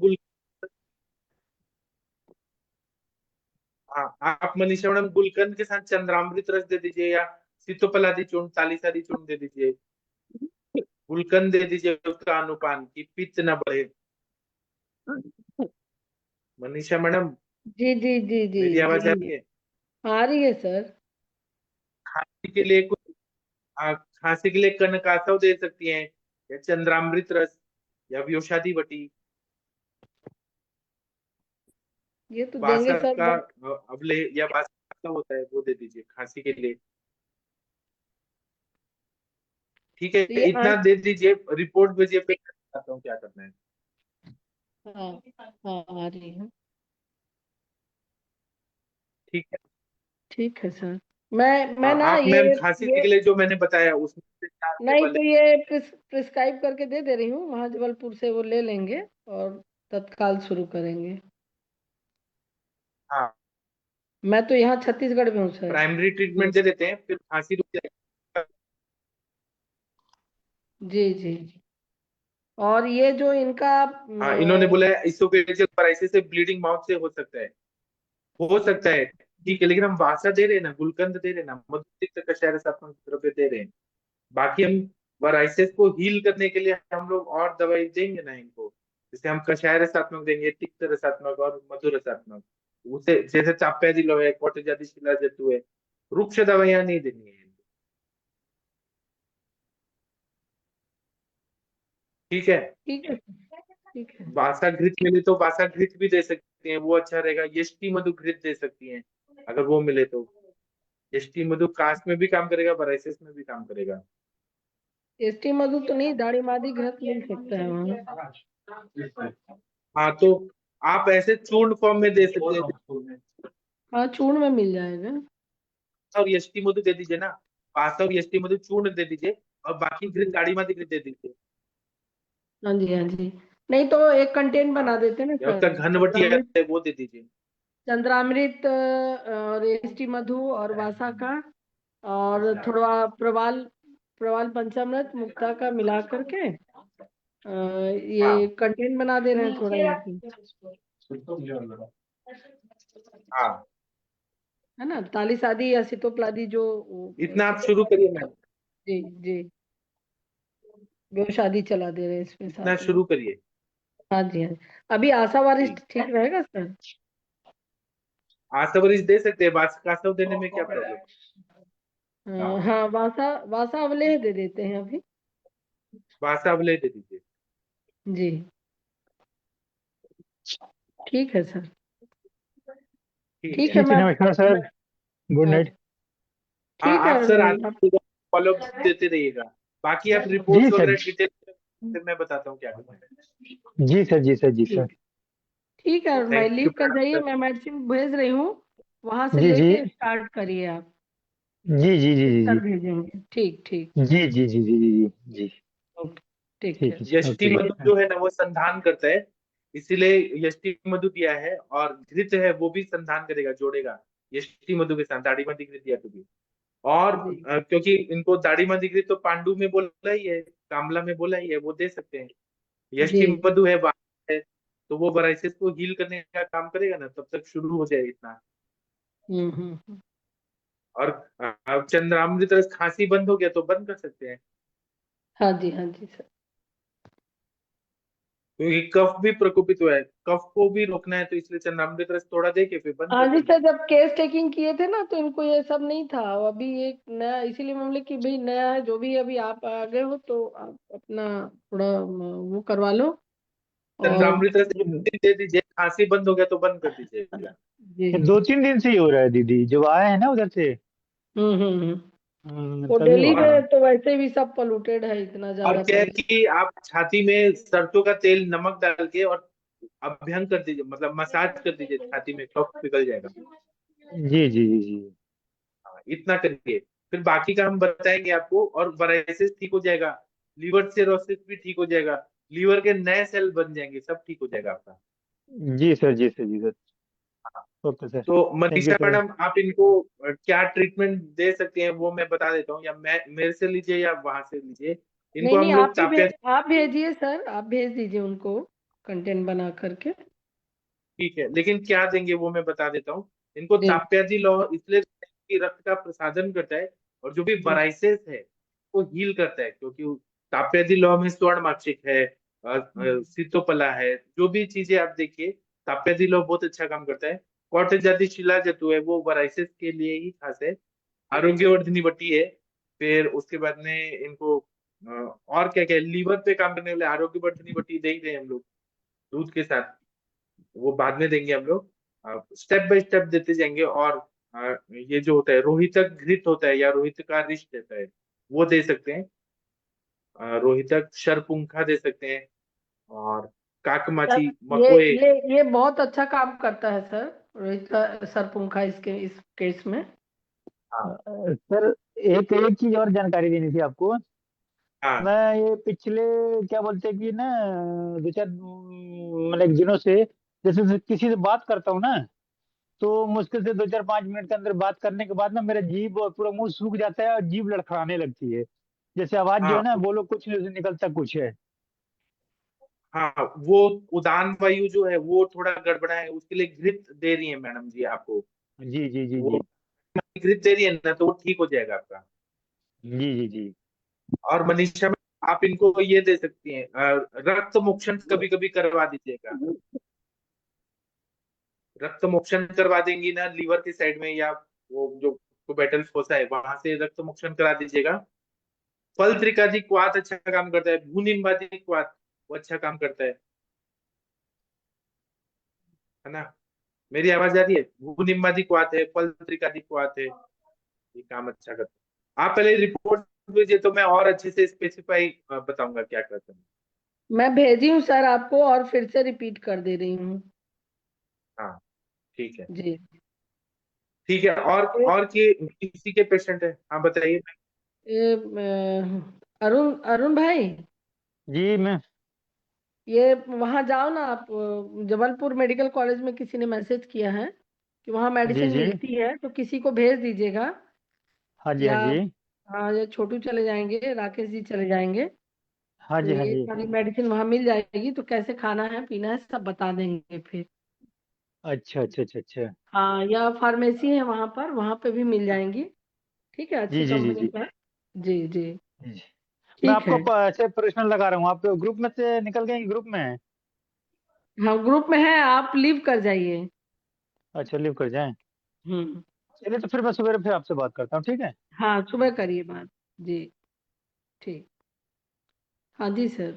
हाँ, आप मनीषा मैडम गुलकंद के साथ चंद्रामृत रस दे दीजिए, या सीतोपलादी चूर्ण, तालीसादी चूर्ण दे दीजिए। गुलकंद दे दीजिए, उसका अनुपान की पित्त ना बढ़े। मनीषा मैडम, जी जी जी जी मेरी आवाज आ जी रही है? आ रही है सर। खांसी के लिए कुछ खांसी के लिए कनकासव दे सकती हैं, या चंद्रामृत रस, या व्योषादी वटी। ये तो देंगे बासा सर का अवले या बासा का होता है वो दे दीजिए खांसी के लिए। ठीक है, तो ये इतना दे दीजिए, रिपोर्ट भेजिए, फिर मैं बताता हूँ क्या करना है। हाँ हाँ आ रही है। ठीक है। ठीक है सर। मैं ना आप मैम खांसी ये के लिए जो मैंने बताया उसमें से 4 नहीं टेबल तो ये प्रिस्क्राइब करके दे दे रही हूँ, वहां जबलपुर से वो ले लेंगे और तत्काल शुरू करेंगे। हाँ, मैं तो यहाँ छत्तीसगढ़ में हूँ सर। प्राइमरी ट्रीटमेंट दे देते हैं, फिर खांसी रुक जाएगी। जी जी और ये जो इनका हाँ, इन्होंने बोला है इसोफेजियल पैरालिसिस से ब्लीडिंग माउथ से हो सकता है, हो सकता है। ठीक है, लेकिन हम वासा दे रहे हैं ना, गुलकंद दे रहे हैं ना, मधुतिक्त कषाय रसात्मक द्रव्य दे रहे हैं। बाकी हम वराइसिस को हील करने के लिए हम लोग और दवाई देंगे ना इनको, जैसे हम कषाय रसात्मक देंगे, तिक्त रसात्मक और मधु रसात्मक। उसे जैसे चाप्याजिलो है, कोटेजादी शिलाजतु है, रुक्ष दवाइयां नहीं देनी है इनको। ठीक है। ठीक है ठीक है। बासा घृत मिले तो बासा घृत भी दे सकती हैं, वो अच्छा रहेगा। यष्टि मधु घृत दे सकती हैं अगर वो मिले तो। यष्टि मधु कास्ट में भी काम करेगा, वराइसिस में भी काम करेगा। एसटी मधु तो नहीं, दाढ़ी मादी घृत मिल सकता है वहाँ। हाँ, तो आप ऐसे चूर्ण फॉर्म में दे सकते हैं। हाँ चूर्ण में मिल जाएगा। और यष्टि मधु दे दीजिए ना, पास और यष्टि मधु चूर्ण दे दीजिए, और बाकी घृत गाड़ी माती घृत दे दीजिए। हाँ जी हाँ जी। नहीं तो एक कंटेन हाँ, बना देते ना या सर, उसका घनवटी आता है वो दे दीजिए। चंद्रामृत और एसटी मधु और वासा का, और थोड़ा प्रवाल प्रवाल पंचामृत मुक्ता का मिला करके ये हाँ कंटेन बना दे रहे हैं थोड़ा इनकी, हाँ, है ना, ताली शादी या सितोप्लादी जो इतना आप शुरू करिए मैम, जी जी वो शादी चला दे रहे हैं इसमें इतना साथ में। शुरू करिए। हाँ जी हाँ जी। अभी आशा जी, वारिस्ट ठीक रहेगा सर। आसवरिश दे सकते हैं, बास कासव देने में क्या प्रॉब्लम? हाँ, वासा वासा अवलेह दे देते हैं अभी। वासावले दे दीजिए। जी, ठीक है सर। ठीक ठीक है। है, ठीक है, नमस्कार सर, गुड हाँ, नाइट। ठीक है आप सर आप आगे फॉलो देते रहिएगा। बाकी आप जी रिपोर्ट्स सर, वगैरह डिटेल फिर मैं बताता हूँ क्या करना है। जी सर, जी सर, जी सर। ठीक ठीक है, मैं थैंक यू लीव कर जाइए, मैडम। मैं मेडिसिन भेज रही हूँ, वहां से जी जी लेके स्टार्ट करिए आप। जी जी जी जी सर भेजेंगे, ठीक ठीक। जी जी जी जी जी जी जी। ओके, ठीक ठीक है। है सर, यष्टि ओके मधु जी। जो है ना वो संधान करता है, इसीलिए यष्टि मधु दिया है। और घृत है वो भी संधान करेगा, जोड़ेगा यष्टि मधु के साथ। दाढ़ी मध्य घृत दिया तो भी। और जी क्योंकि इनको दाढ़ी मध्य घृत तो पांडु में बोला ही है, कामला में बोला ही है, वो दे सकते हैं। जी यष्टि मधु है, है, तो वो वराइसिस को हील करने का काम करेगा ना, तब तक शुरू हो जाए इतना। हम्म। और चंद्रामृत रस, खांसी बंद हो गया तो बंद कर सकते हैं, हाँ जी, हाँ जी सर। क्योंकि कफ भी प्रकोपित हुआ है, कफ को भी रोकना है, तो इसलिए चंद्रामृत रस थोड़ा दे के फिर बंद हाँ कर जी देंगे। सर, जब केस टेकिंग किए थे ना तो इनको ये सब नहीं था, अभी एक नया, इसीलिए मैं बोले कि भाई नया है, जो भी अभी आप आ गए हो तो आप अपना थोड़ा वो करवा लो। और चंद्रामृत रस एक दिन दे दीजिए, खांसी बंद हो गया तो बंद कर दीजिएगा। जी, ये 2-3 दिन से ही हो रहा है दीदी, जब आए हैं ना उधर से। हम्म। वो तभी दिल्ली हो रहा में है। तो वैसे भी सब पोल्यूटेड है, इतना और ज्यादा क्या है पॉल्यूशन। कि आप छाती में सरसों का तेल नमक डाल के और अभ्यंग कर दीजिए, मतलब मसाज कर दीजिए छाती में, कफ पिघल जाएगा। जी जी जी जी। हाँ, इतना करिए, फिर बाकी का हम बताएंगे आपको। और वराइसिस ठीक हो जाएगा, लीवर सिरोसिस भी ठीक हो जाएगा, लीवर के नए सेल बन जाएंगे, सब ठीक हो जाएगा आपका। जी सर, जी सर, जी सर। ओके सर, तो thank you Manisha sir. Madam, आप इनको क्या ट्रीटमेंट दे सकते हैं वो मैं बता देता हूँ, या मैं मेरे से लीजिए या वहां से लीजिए। नहीं इनको नहीं, हम लोग ताप्या, आप भेजिए सर, आप भेज दीजिए उनको कंटेंट बना करके। ठीक है, लेकिन क्या देंगे वो मैं बता देता हूँ। इनको जी ताप्याजी लौ इसलिए देते हैं कि रक्त का प्रसादन करता है, और जो भी जी वराइसिस है वो हील करता है, क्योंकि ताप्याजी लौ में स्वर्ण माक्षिक है, सीतोपला है, जो भी चीजें आप देखिए, ताप्याजी लौ बहुत अच्छा काम करता है। कॉट जाति शिला जतु है, वो वराइसिस के लिए ही खास है। आरोग्यवर्धिनी बट्टी है। फिर उसके बाद में इनको और क्या क्या, लीवर पे काम करने वाले आरोग्यवर्धिनी बट्टी दे ही रहे हैं हम लोग दूध के साथ, वो बाद में देंगे हम लोग। स्टेप बाय स्टेप देते जाएंगे। और ये जो होता है रोहितक घृत होता है, या रोहित का रिश देता है, वो दे सकते हैं। रोहितक शरपुंखा दे सकते हैं। और सर, काकमाची ये मकोए। ये बहुत अच्छा काम करता है सर, रोहित का सरपुंखा इसके इस केस में। हाँ सर, एक एक चीज और जानकारी देनी थी आपको। मैं हाँ ये पिछले, क्या बोलते हैं कि ना, 2-4 मतलब दिनों से, जैसे से किसी से बात करता हूँ ना, तो मुश्किल से 2-4-5 मिनट के अंदर बात करने के बाद ना मेरा जीभ और पूरा मुंह सूख जाता है और जीभ लड़खड़ाने लगती है। जैसे आवाज जो है हाँ ना, बोलो कुछ नहीं, उससे निकलता कुछ है। हाँ, वो उदान वायु जो है वो थोड़ा गड़बड़ा है, उसके लिए घृत दे रही है मैडम जी आपको। जी जी जी वो जी घृत दे रही है ना, तो वो ठीक हो जाएगा आपका। जी जी जी। और मनीषा में आप इनको ये दे सकती हैं, रक्त मोक्षण कभी कभी करवा दीजिएगा। रक्त मोक्षण करवा देंगी ना लीवर के साइड में, या वो जो कुबेटल फोसा है वहां से रक्त मोक्षण करा दीजिएगा। फल त्रिकादि क्वाथ अच्छा काम करता है, भूनिम्बादी क्वाथ वो अच्छा काम करता है ना। मेरी आवाज आ रही है? भूनिम्बादी क्वाथ है, फल त्रिकादि क्वाथ है, ये काम अच्छा करता है। आप पहले रिपोर्ट भेजिए तो मैं और अच्छे से स्पेसिफाई बताऊंगा क्या करते हैं। मैं भेजी हूँ सर आपको, और फिर से रिपीट कर दे रही हूँ। हाँ ठीक है। जी। ठीक है, और किसी के पेशेंट है? हाँ बताइए। ये अरुण अरुण भाई, जी मैं। ये वहां जाओ ना आप, जबलपुर मेडिकल कॉलेज में किसी ने मैसेज किया है कि वहाँ जी मेडिसिन जी। मिलती है, तो किसी को भेज दीजिएगा। हाँ जी, हाँ या जी। हाँ, ये छोटू चले जाएंगे, राकेश जी चले जाएंगे, हाँ तो जी, हाँ ये जी। सारी मेडिसिन वहाँ मिल जाएगी, तो कैसे खाना है पीना है सब बता देंगे फिर। अच्छा अच्छा अच्छा अच्छा। हाँ, या फार्मेसी है वहाँ पर, वहाँ पे भी मिल जाएंगी। ठीक है, अच्छी जी जी जी कंपनी जी का। जी जी। जी। मैं ठीक आपको है। ऐसे प्रश्न लगा रहा हूँ, आप ग्रुप में से निकल गए, ग्रुप में हैं? हाँ, ग्रुप में है, आप लीव कर जाइए। अच्छा, लीव कर जाएं। हम्म। चलिए, तो फिर मैं सवेरे फिर आपसे बात करता हूँ, ठीक है। हाँ सुबह करिए बात। जी ठीक। हाँ जी सर।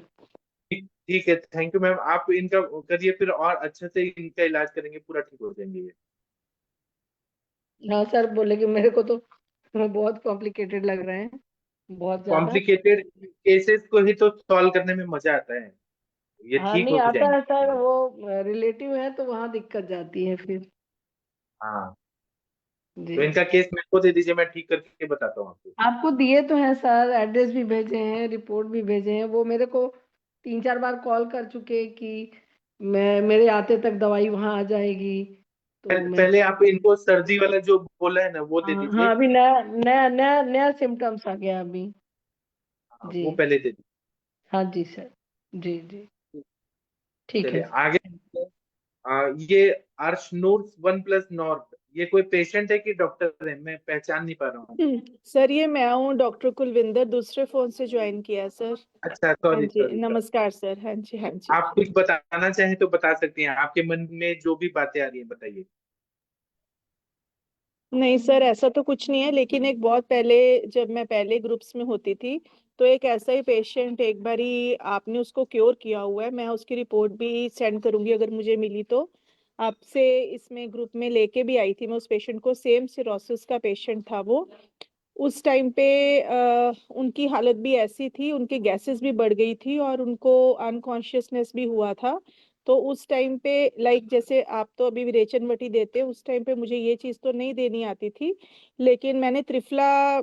ठीक है, थैंक यू मैम। आप इनका करिए, फिर और अच्छे से इनका इलाज करेंगे, पूरा ठीक हो जाएंगे ये। हाँ सर बोले कि मेरे को तो बहुत कॉम्प्लिकेटेड लग रहे हैं, बहुत ज्यादा। कॉम्प्लिकेटेड केसेस को ही तो सॉल्व करने में मजा आता है, ये हाँ ठीक नहीं हो आता जाएंगे। है सर, वो रिलेटिव है तो वहाँ दिक्कत जाती है फिर। हाँ, जी तो इनका केस मेरे को दे दीजिए, मैं ठीक करके बताता हूँ आपको। आपको दिए तो हैं सर, एड्रेस भी भेजे हैं, रिपोर्ट भी भेजे हैं। वो मेरे को 3-4 बार कॉल कर चुके कि मैं मेरे आते तक दवाई वहाँ आ जाएगी। तो मैं पहले आप इनको सर्दी वाला जो बोला है ना वो दे हाँ हाँ दीजिए। अभी नया नया नया नया सिम्टम्स आ गया अभी। हाँ, जी वो पहले दे दीजिए। हाँ जी सर। जी जी ठीक है चलिए सर। आगे। ये अर्शनूर वन प्लस नॉर्थ, ये कोई पेशेंट है कि डॉक्टर है? मैं पहचान नहीं पा रहा हूँ। सर ये मैं हूँ डॉक्टर कुलविंदर, दूसरे फोन से ज्वाइन किया सर। अच्छा, हाँ सॉरी जी सॉरी सॉरी। नमस्कार सर। हाँ जी हाँ जी। आप कुछ बताना चाहें तो बता सकती हैं, आपके मन में जो भी बातें आ रही हैं बताइए। नहीं सर ऐसा तो कुछ नहीं है, लेकिन एक बहुत पहले जब मैं पहले ग्रुप्स में होती थी तो एक ऐसा ही पेशेंट एक बारी आपने उसको क्योर किया हुआ है। मैं उसकी रिपोर्ट भी सेंड करूंगी अगर मुझे मिली तो। आपसे इसमें ग्रुप में लेके भी आई थी मैं उस पेशेंट को, सेम सिरोसिस का पेशेंट था वो। उस टाइम पे उनकी हालत भी ऐसी थी, उनकी गैसेस भी बढ़ गई थी और उनको अनकॉन्शियसनेस भी हुआ था। तो उस टाइम पे लाइक जैसे आप तो अभी विरेचन वटी देते हैं, उस टाइम पे मुझे ये चीज़ तो नहीं देनी आती थी, लेकिन मैंने त्रिफला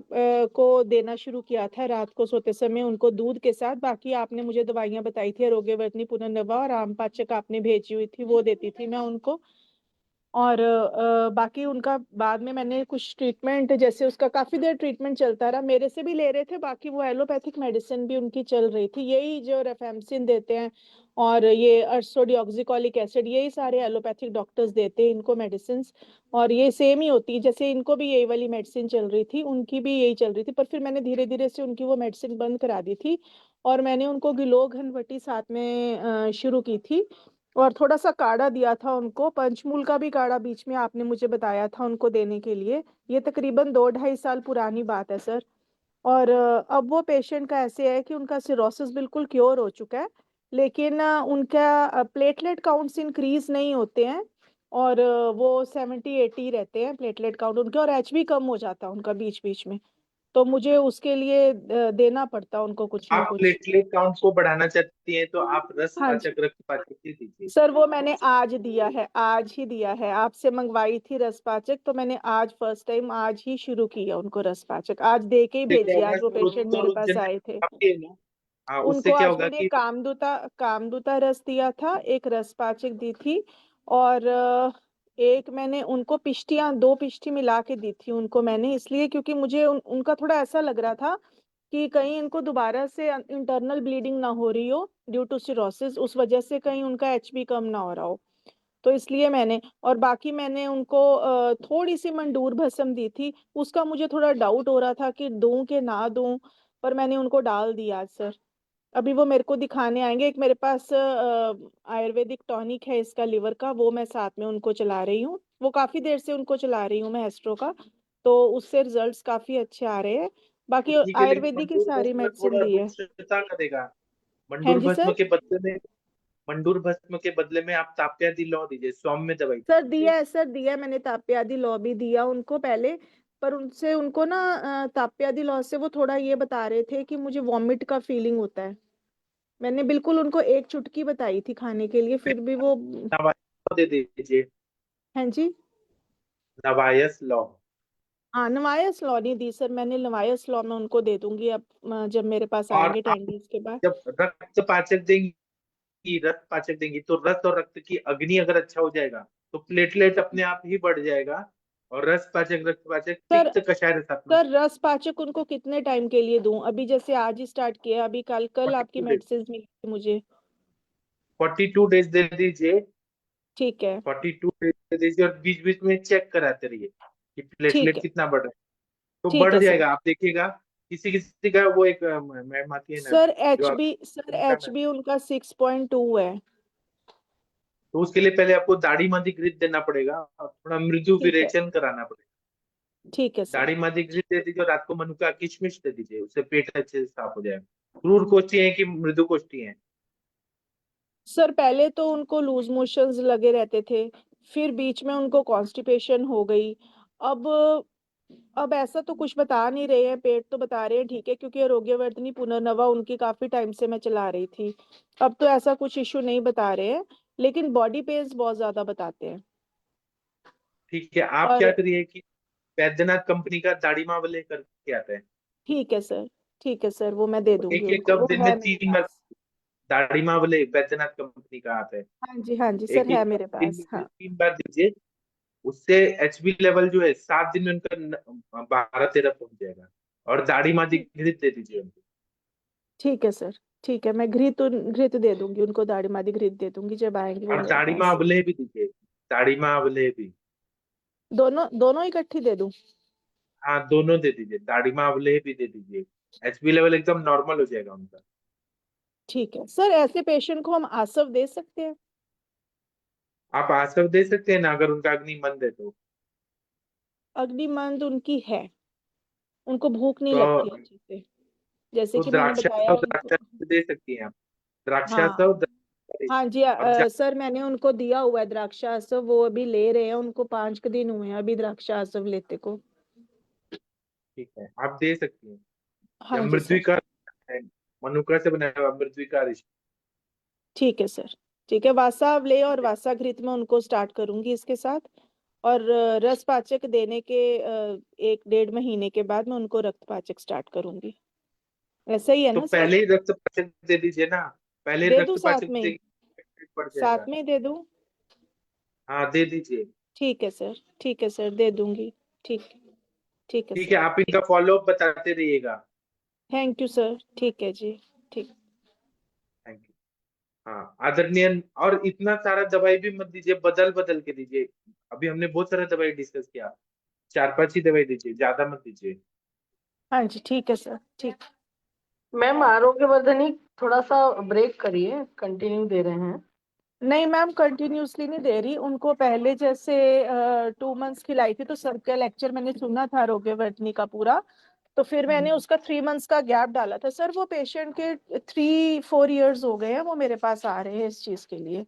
को देना शुरू किया था रात को सोते समय उनको दूध के साथ। बाकी आपने मुझे दवाइयाँ बताई थी, आरोग्यवर्धनी, पुनर्नवा और आमपाचक आपने भेजी हुई थी, वो देती थी मैं उनको। और बाकी उनका बाद में मैंने कुछ ट्रीटमेंट, जैसे उसका काफी देर ट्रीटमेंट चलता रहा, मेरे से भी ले रहे थे, बाकी वो एलोपैथिक मेडिसिन भी उनकी चल रही थी, यही जो रेफेम्सिन देते हैं और ये अर्सोडिऑक्सिकोलिक एसिड, यही सारे एलोपैथिक डॉक्टर्स देते हैं इनको मेडिसिन। और ये सेम ही होती है, जैसे इनको भी यही वाली मेडिसिन चल रही थी, उनकी भी यही चल रही थी, पर फिर मैंने धीरे धीरे से उनकी वो मेडिसिन बंद करा दी थी और मैंने उनको गिलो घनवटी साथ में शुरू की थी। और थोड़ा सा काढ़ा दिया था उनको, पंचमूल का भी काढ़ा बीच में आपने मुझे बताया था उनको देने के लिए। ये तकरीबन 2-2.5 साल पुरानी बात है सर। और अब वो पेशेंट का ऐसे है कि उनका सिरोसिस बिल्कुल क्योर हो चुका है, लेकिन उनका प्लेटलेट काउंट्स इंक्रीज नहीं होते हैं और वो 70-80 रहते हैं प्लेटलेट काउंट उनके, और एच बी कम हो जाता है उनका बीच बीच में। तो मुझे उसके लिए देना पड़ता है उनको कुछ ना आप कुछ। प्लेटलेट काउंट को बढ़ाना चाहती हैं तो आप रस हाँ जी पाचक रक्त पाचक ही दीजिए। सर, वो मैंने आज दिया है, आज ही दिया है, आपसे मंगवाई थी रसपाचक, तो मैंने आज फर्स्ट टाइम आज ही शुरू किया उनको रसपाचक, आज दे के ही उससे क्या भेजी, होगा, आज वो पेशेंट मेरे पास जनरल आए थे। काफी है ना। हाँ, उनको उससे क्या आज होगा मैंने कि कामदूता कामदूता रस दिया था, एक रसपाचक दी थी और एक मैंने उनको पिष्टियां 2 पिष्टी मिला के दी थी उनको मैंने, इसलिए क्योंकि मुझे उनका थोड़ा ऐसा लग रहा था कि कहीं इनको दोबारा से इंटरनल ब्लीडिंग ना हो रही हो ड्यू टू सिरोसिस, उस वजह से कहीं उनका एचबी कम ना हो रहा हो, तो इसलिए मैंने। और बाकी मैंने उनको थोड़ी सी मंडूर भस्म दी थी, उसका मुझे थोड़ा डाउट हो रहा था कि दूं कि ना दूं, पर मैंने उनको डाल दिया सर। अभी वो मेरे को दिखाने आएंगे, एक मेरे पास आयुर्वेदिक टॉनिक है इसका लिवर का, वो मैं साथ में उनको चला रही हूँ, वो काफी देर से उनको चला रही हूँ मैं एस्ट्रो का, तो उससे रिजल्ट्स काफी अच्छे आ रहे हैं। बाकी ठीक है, लेकिन आयुर्वेदिक की मंडूर सारी भस्म मेडिसिन थोड़ा दी है। रुक्षता करेगा। हैं मंडूर जी भस्म सर। के बदले में मंडूर भस्म के बदले में आप ताप्यादि लौ दीजिए, सौम्य दवाई सर दीजिए। दिया है सर, दिया है मैंने ताप्यादि लौ भी दिया उनको पहले, पर उनसे उनको ना ताप्यादि लौ से वो थोड़ा ये बता रहे थे कि मुझे वॉमिट का फीलिंग होता है। मैंने बिल्कुल उनको एक चुटकी बताई थी खाने के लिए, फिर भी वो। नवायस दे दीजिए, हैं जी। नवायस लौ। हाँ नवायस लौ नहीं दी सर मैंने, नवायस लौ मैं उनको दे दूंगी अब जब मेरे पास और आएंगे आप 10 डेज के बाद। जब रक्त पाचक देंगी, रक्त पाचक देंगी तो रस और रक्त की अग्नि अगर अच्छा हो जाएगा तो प्लेटलेट अपने आप ही बढ़ जाएगा, और रस पाचक रक्त पाचक सर पित्त कषाय रसात्मक सर रस पाचक उनको कितने टाइम के लिए दूं? अभी जैसे आज ही स्टार्ट किया, अभी कल कल आपकी 42 डेज, मेडिसिन मिली थी मुझे। 42 डेज दे दीजिए। ठीक है। 42 डेज दे दीजिए और बीच बीच में चेक कराते रहिए कि ठीक प्लेटलेट है। कितना बढ़ रहा है। तो ठीक बढ़ है सर। जाएगा, आप देखिएगा। किसी किसी का वो एक मैम आती है ना जो आप, सर उनका एच बी उनका 6.2 है। तो उसके लिए पहले आपको दाढ़ी मादी घृत देना पड़ेगा और थोड़ा मृदु ठीक है। विरेचन कराना पड़ेगा। ठीक है सर। दाढ़ी मादी घृत दे दीजिए और रात को मनुका किशमिश दे दीजिए, उससे पेट अच्छे से साफ हो जाएगा। क्रूर कोष्ठी है कि मृदु कोष्ठी है? सर पहले तो उनको लूज मोशंस लगे रहते थे, फिर बीच में उनको कॉन्स्टिपेशन हो गई। अब अब ऐसा तो कुछ बता नहीं रहे हैं, पेट तो बता रहे हैं ठीक है, क्योंकि आरोग्यवर्धिनी पुनर्नवा उनकी काफी टाइम से मैं चला रही थी। अब तो ऐसा कुछ इशू नहीं बता रहे हैं, लेकिन बॉडी पेन्स बहुत ज्यादा बताते हैं। ठीक है, आप क्या और करिए कि बैद्यनाथ कंपनी का दाढ़ी मावले करके आता है, ठीक है सर, ठीक है सर, वो मैं दे दूंगी एक एक उनको, कप वो दिन है में मेरे 3 बार पास। दाढ़ी मावले बैद्यनाथ कंपनी का आता है, हाँ जी सर, एक है एक कप मेरे दिन पास, में हाँ। 3 बार दीजिए। उससे एचबी लेवल जो है 7 दिन में उनका 12-13 पहुंच जाएगा। और दाढ़ी मादी ठीक घृत दे दीजिए उनको। ठीक है सर, ठीक है, मैं घृत दे दूंगी उनको, दाढ़ी मादी घृत दे दूंगी जब आएंगे वो और मेरे दाढ़ी पास। मावले भी दीजिए, दाढ़ी मावले भी। दोनों दोनों इकट्ठी दे दूं? हाँ, दोनों दे दीजिए, दाढ़ी मावले भी दे दीजिए। एचबी लेवल एकदम नॉर्मल हो जाएगा उनका। ठीक है सर, ऐसे पेशेंट को हम आसव दे सकते हैं? आप आसव दे सकते हैं ना, अगर उनका अग्नि मंद है तो। अग्निमंद उनकी है, उनको भूख नहीं तो लगती अच्छे से, जैसे तो कि मैंने बताया द्राक्षासव उनको। द्राक्षासव दे सकती हैं आप। हाँ द्राक्षासव हाँ जी, और सर मैंने उनको दिया हुआ है द्राक्षासव, वो अभी ले रहे हैं, उनको 5 दिन हुए हैं अभी द्राक्षासव लेते को। ठीक है, आप दे सकती हैं। या हाँ जी सर। मृद्विका है, मनुका से बनाया हुआ मृद्विका रिश्ता। ठीक है सर, ठीक है, वासावले और वासाघृत में उनको स्टार्ट करूंगी इसके साथ। और रस पाचक देने के 1-1.5 महीने के बाद मैं उनको रक्त पाचक स्टार्ट करूंगी। ऐसा ही है तो ना सर? पहले ही रक्त पाचक दे दीजिए ना, पहले दे दूं रक्त साथ पाचक में ही? देगी पड़ साथ जाएगा। में ही दे दूं? हाँ, दे दीजिए। ठीक है सर, ठीक है सर, दे दूंगी। ठीक, ठीक है ठीक है, सर। आप इनका फॉलोअप बताते रहिएगा। थैंक यू सर, ठीक है जी। ठीक। Thank you. हाँ आदरणीय, और इतना सारा दवाई भी मत दीजिए, बदल बदल के दीजिए। अभी हमने बहुत सारा दवाई डिस्कस किया, 4-5 ही दवाई दीजिए, ज्यादा मत दीजिए। हाँ जी ठीक है सर, ठीक। मैम आरोग्यवर्धनी थोड़ा सा ब्रेक करिए, कंटिन्यू दे रहे हैं। नहीं मैम, कंटिन्यूसली नहीं दे रही उनको, पहले जैसे 2 मंथ्स खिलाई थी तो सर का लेक्चर मैंने सुना था आरोग्यवर्धनी का पूरा, तो फिर मैंने उसका 3 मंथ्स का गैप डाला था सर। वो पेशेंट के 3-4 years हो गए हैं, वो मेरे पास आ रहे हैं इस चीज के लिए।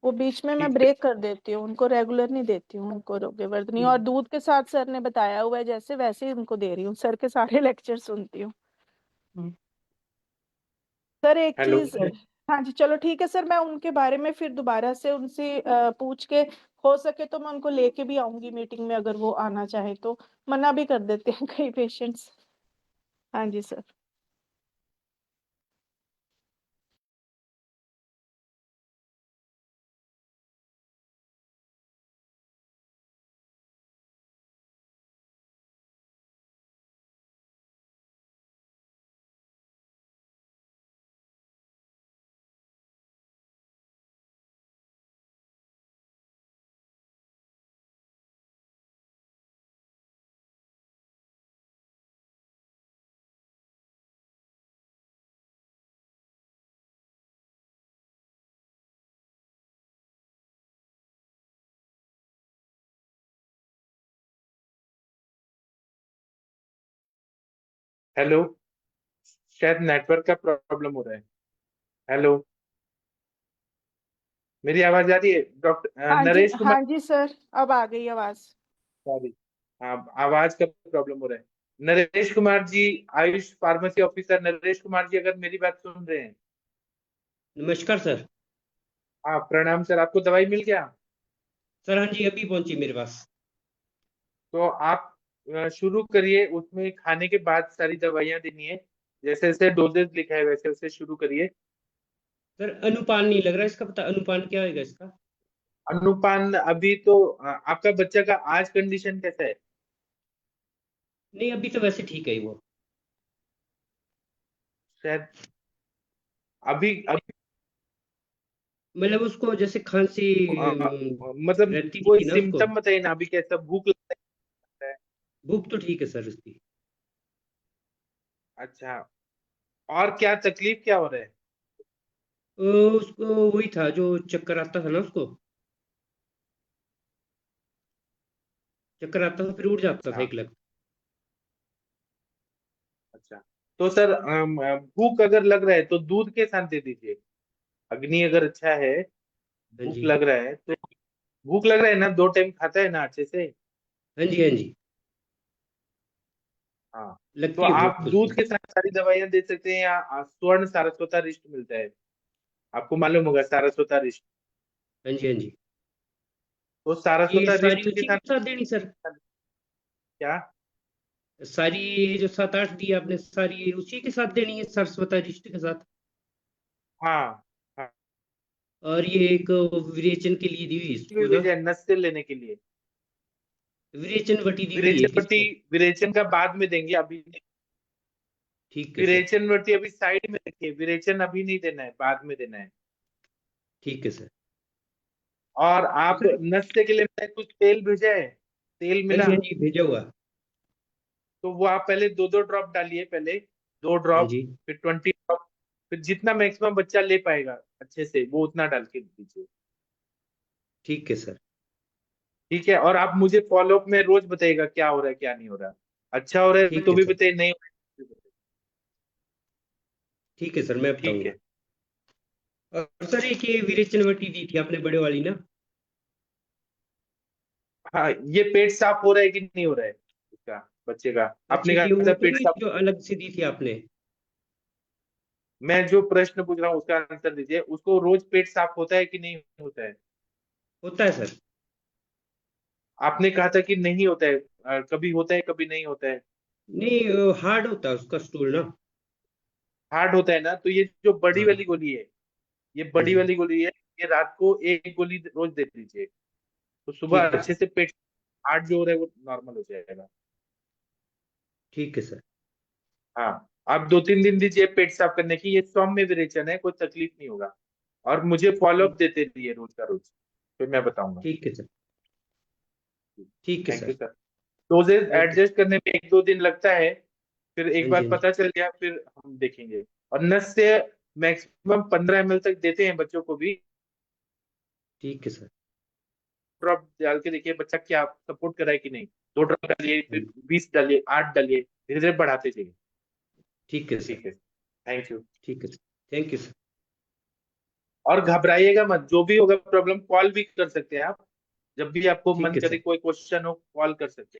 वो बीच में मैं ठीक है। ब्रेक कर देती हूँ उनको, रेगुलर नहीं देती हूँ उनको आरोग्यवर्धनी, और दूध के साथ सर ने बताया हुआ है जैसे वैसे ही उनको दे रही हूँ, सर के सारे लेक्चर सुनती हूँ। हम्म। सर एक हेलो। चीज, हाँ जी चलो ठीक है सर, मैं उनके बारे में फिर दोबारा से उनसे पूछ के, हो सके तो मैं उनको लेके भी आऊंगी मीटिंग में, अगर वो आना चाहे तो। मना भी कर देते हैं कई पेशेंट्स। हाँ जी सर। हेलो, शायद नेटवर्क का प्रॉब्लम हो रहा है। हेलो, मेरी आवाज आ रही है डॉक्टर नरेश कुमार? हाँ जी सर, अब आ गई आवाज। सॉरी, हाँ, आवाज का प्रॉब्लम हो रहा है। नरेश कुमार जी, आयुष फार्मेसी ऑफिसर नरेश कुमार जी, अगर मेरी बात सुन रहे हैं? नमस्कार सर। हाँ प्रणाम सर, आपको दवाई मिल गया? सर हाँ जी, अभी पहुंची मेरे पास। तो आप शुरू करिए, उसमें खाने के बाद सारी दवाइयाँ देनी है, जैसे जैसे डोजेज लिखा है वैसे वैसे शुरू करिए। सर अनुपान नहीं लग रहा इसका, पता अनुपान क्या होगा इसका? अनुपान अभी तो आपका बच्चा का आज कंडीशन कैसा है? नहीं अभी तो वैसे ठीक है वो। शायद अभी अभी मतलब उसको जैसे खांसी मतलब रहती कोई थी ना उसको। सिम्टम बताइए ना, अभी कैसा भूख लगता है? भूख तो ठीक है सर उसकी। अच्छा, और क्या तकलीफ क्या हो रहा है? उसको वही था जो चक्कर आता था ना उसको। चक्कर आता था, फिर उठ जाता था अच्छा एक लग। अच्छा। तो सर भूख अगर लग रहा है तो दूध के साथ दे दीजिए। अग्नि अगर अच्छा है, हाँ भूख जी, लग रहा है तो, भूख लग रहा है ना, 2 टाइम खाता है ना अच्छे से? हाँ जी, हाँ जी, हाँ। तो लगती है भूख आप तो दूध उसको। के साथ सारी दवाइयां दे सकते हैं, या स्वर्ण सारस्वता रिष्ट मिलता है, आपको मालूम होगा सारस्वता रिष्ट। हाँ जी, हाँ जी। तो ये सारस्वता सारी रिष्ट के उसी के साथ साथ देनी सर? क्या? सारी ये जो 7-8 दी आपने, सारी उसी के साथ देनी है, सरस्वती रिष्ट के साथ? हाँ हाँ। और ये एक विरेचन के लिए दी हुई इसको ना? विजय नस से लेने के लिए। विरेचन वटी दी हुई है विरेचन एक पट्टी, इसको? विरेचन का बाद में देंगे, अभी नहीं। ठीक है सर। विरेचन पट्टी अभी साइड में रखिए, विरेचन अभी नहीं देना है, बाद में देना है। ठीक है सर। और तो आप सर, नस्ते के लिए मैंने कुछ तेल भेजा है, तेल हाँ मिला? जी, हाँ जी, भेजा हुआ। तो वो आप पहले 2-2 ड्रॉप डालिए, पहले 2 ड्रॉप, हाँ जी, फिर 20 ड्रॉप, फिर जितना मैक्सिमम बच्चा ले पाएगा अच्छे से वो उतना डाल के दीजिए। ठीक है सर। ठीक है। और आप मुझे फॉलोअप में रोज बताइएगा क्या हो रहा है क्या नहीं हो रहा। अच्छा हो रहा है ठीक तो है भी सर। बताइए, नहीं हो रहा है तो भी बताइए। ठीक है सर, मैं ठीक बताऊंगा। है। और सर, एक ये विरेचन वटी दी थी आपने बड़े वाली ना? हाँ, ये पेट साफ हो रहा है कि नहीं हो रहा है इसका, बच्चे का? अच्छा, आपने ये कहा वो था तो पेट नहीं साफ। थी जो अलग से दी थी आपने? मैं जो प्रश्न पूछ रहा हूँ उसका आंसर दीजिए, उसको रोज पेट साफ होता है कि नहीं होता है? होता है सर। आपने कहा था कि नहीं होता है, कभी होता है कभी नहीं होता है। नहीं, हार्ड होता है उसका स्टूल ना? हार्ड होता है ना, तो ये जो बड़ी हाँ। वाली गोली है, ये हाँ बड़ी जी। वाली गोली है, ये रात को एक गोली रोज दे दीजिए, तो सुबह ठीक है अच्छे सर। से पेट, हार्ट जो हो रहा है वो नॉर्मल हो जाएगा। ठीक है सर। हाँ। आप 2-3 दिन दीजिए पेट साफ करने की, ये सौम्य विरेचन है, कोई तकलीफ नहीं होगा। और मुझे फॉलोअप ठीक। देते रहिए रोज का रोज, फिर मैं बताऊंगा। ठीक है सर। ठीक है thank you sir. Sir. Doses okay. Adjust करने में 1-2 दिन लगता है, फिर हाँ एक जी, बार हाँ जी। पता चल गया फिर हम देखेंगे। और नस से मैक्सिमम 15 ml तक देते हैं बच्चों को भी। ठीक है सर। ड्रॉप डाल के देखिए बच्चा क्या सपोर्ट कर रहा है कि नहीं। 2 ड्रॉप डालिए, हाँ फिर जी। 20 डालिए, 8 डालिए, धीरे धीरे बढ़ाते जाइए। ठीक है सर। ठीक है। Thank you. ठीक है सर। Thank you sir. और घबराइएगा मत, जो भी होगा प्रॉब्लम कॉल भी कर सकते हैं आप, जब भी आपको ठीक मन है करे सर। कोई क्वेश्चन हो कॉल कर सकते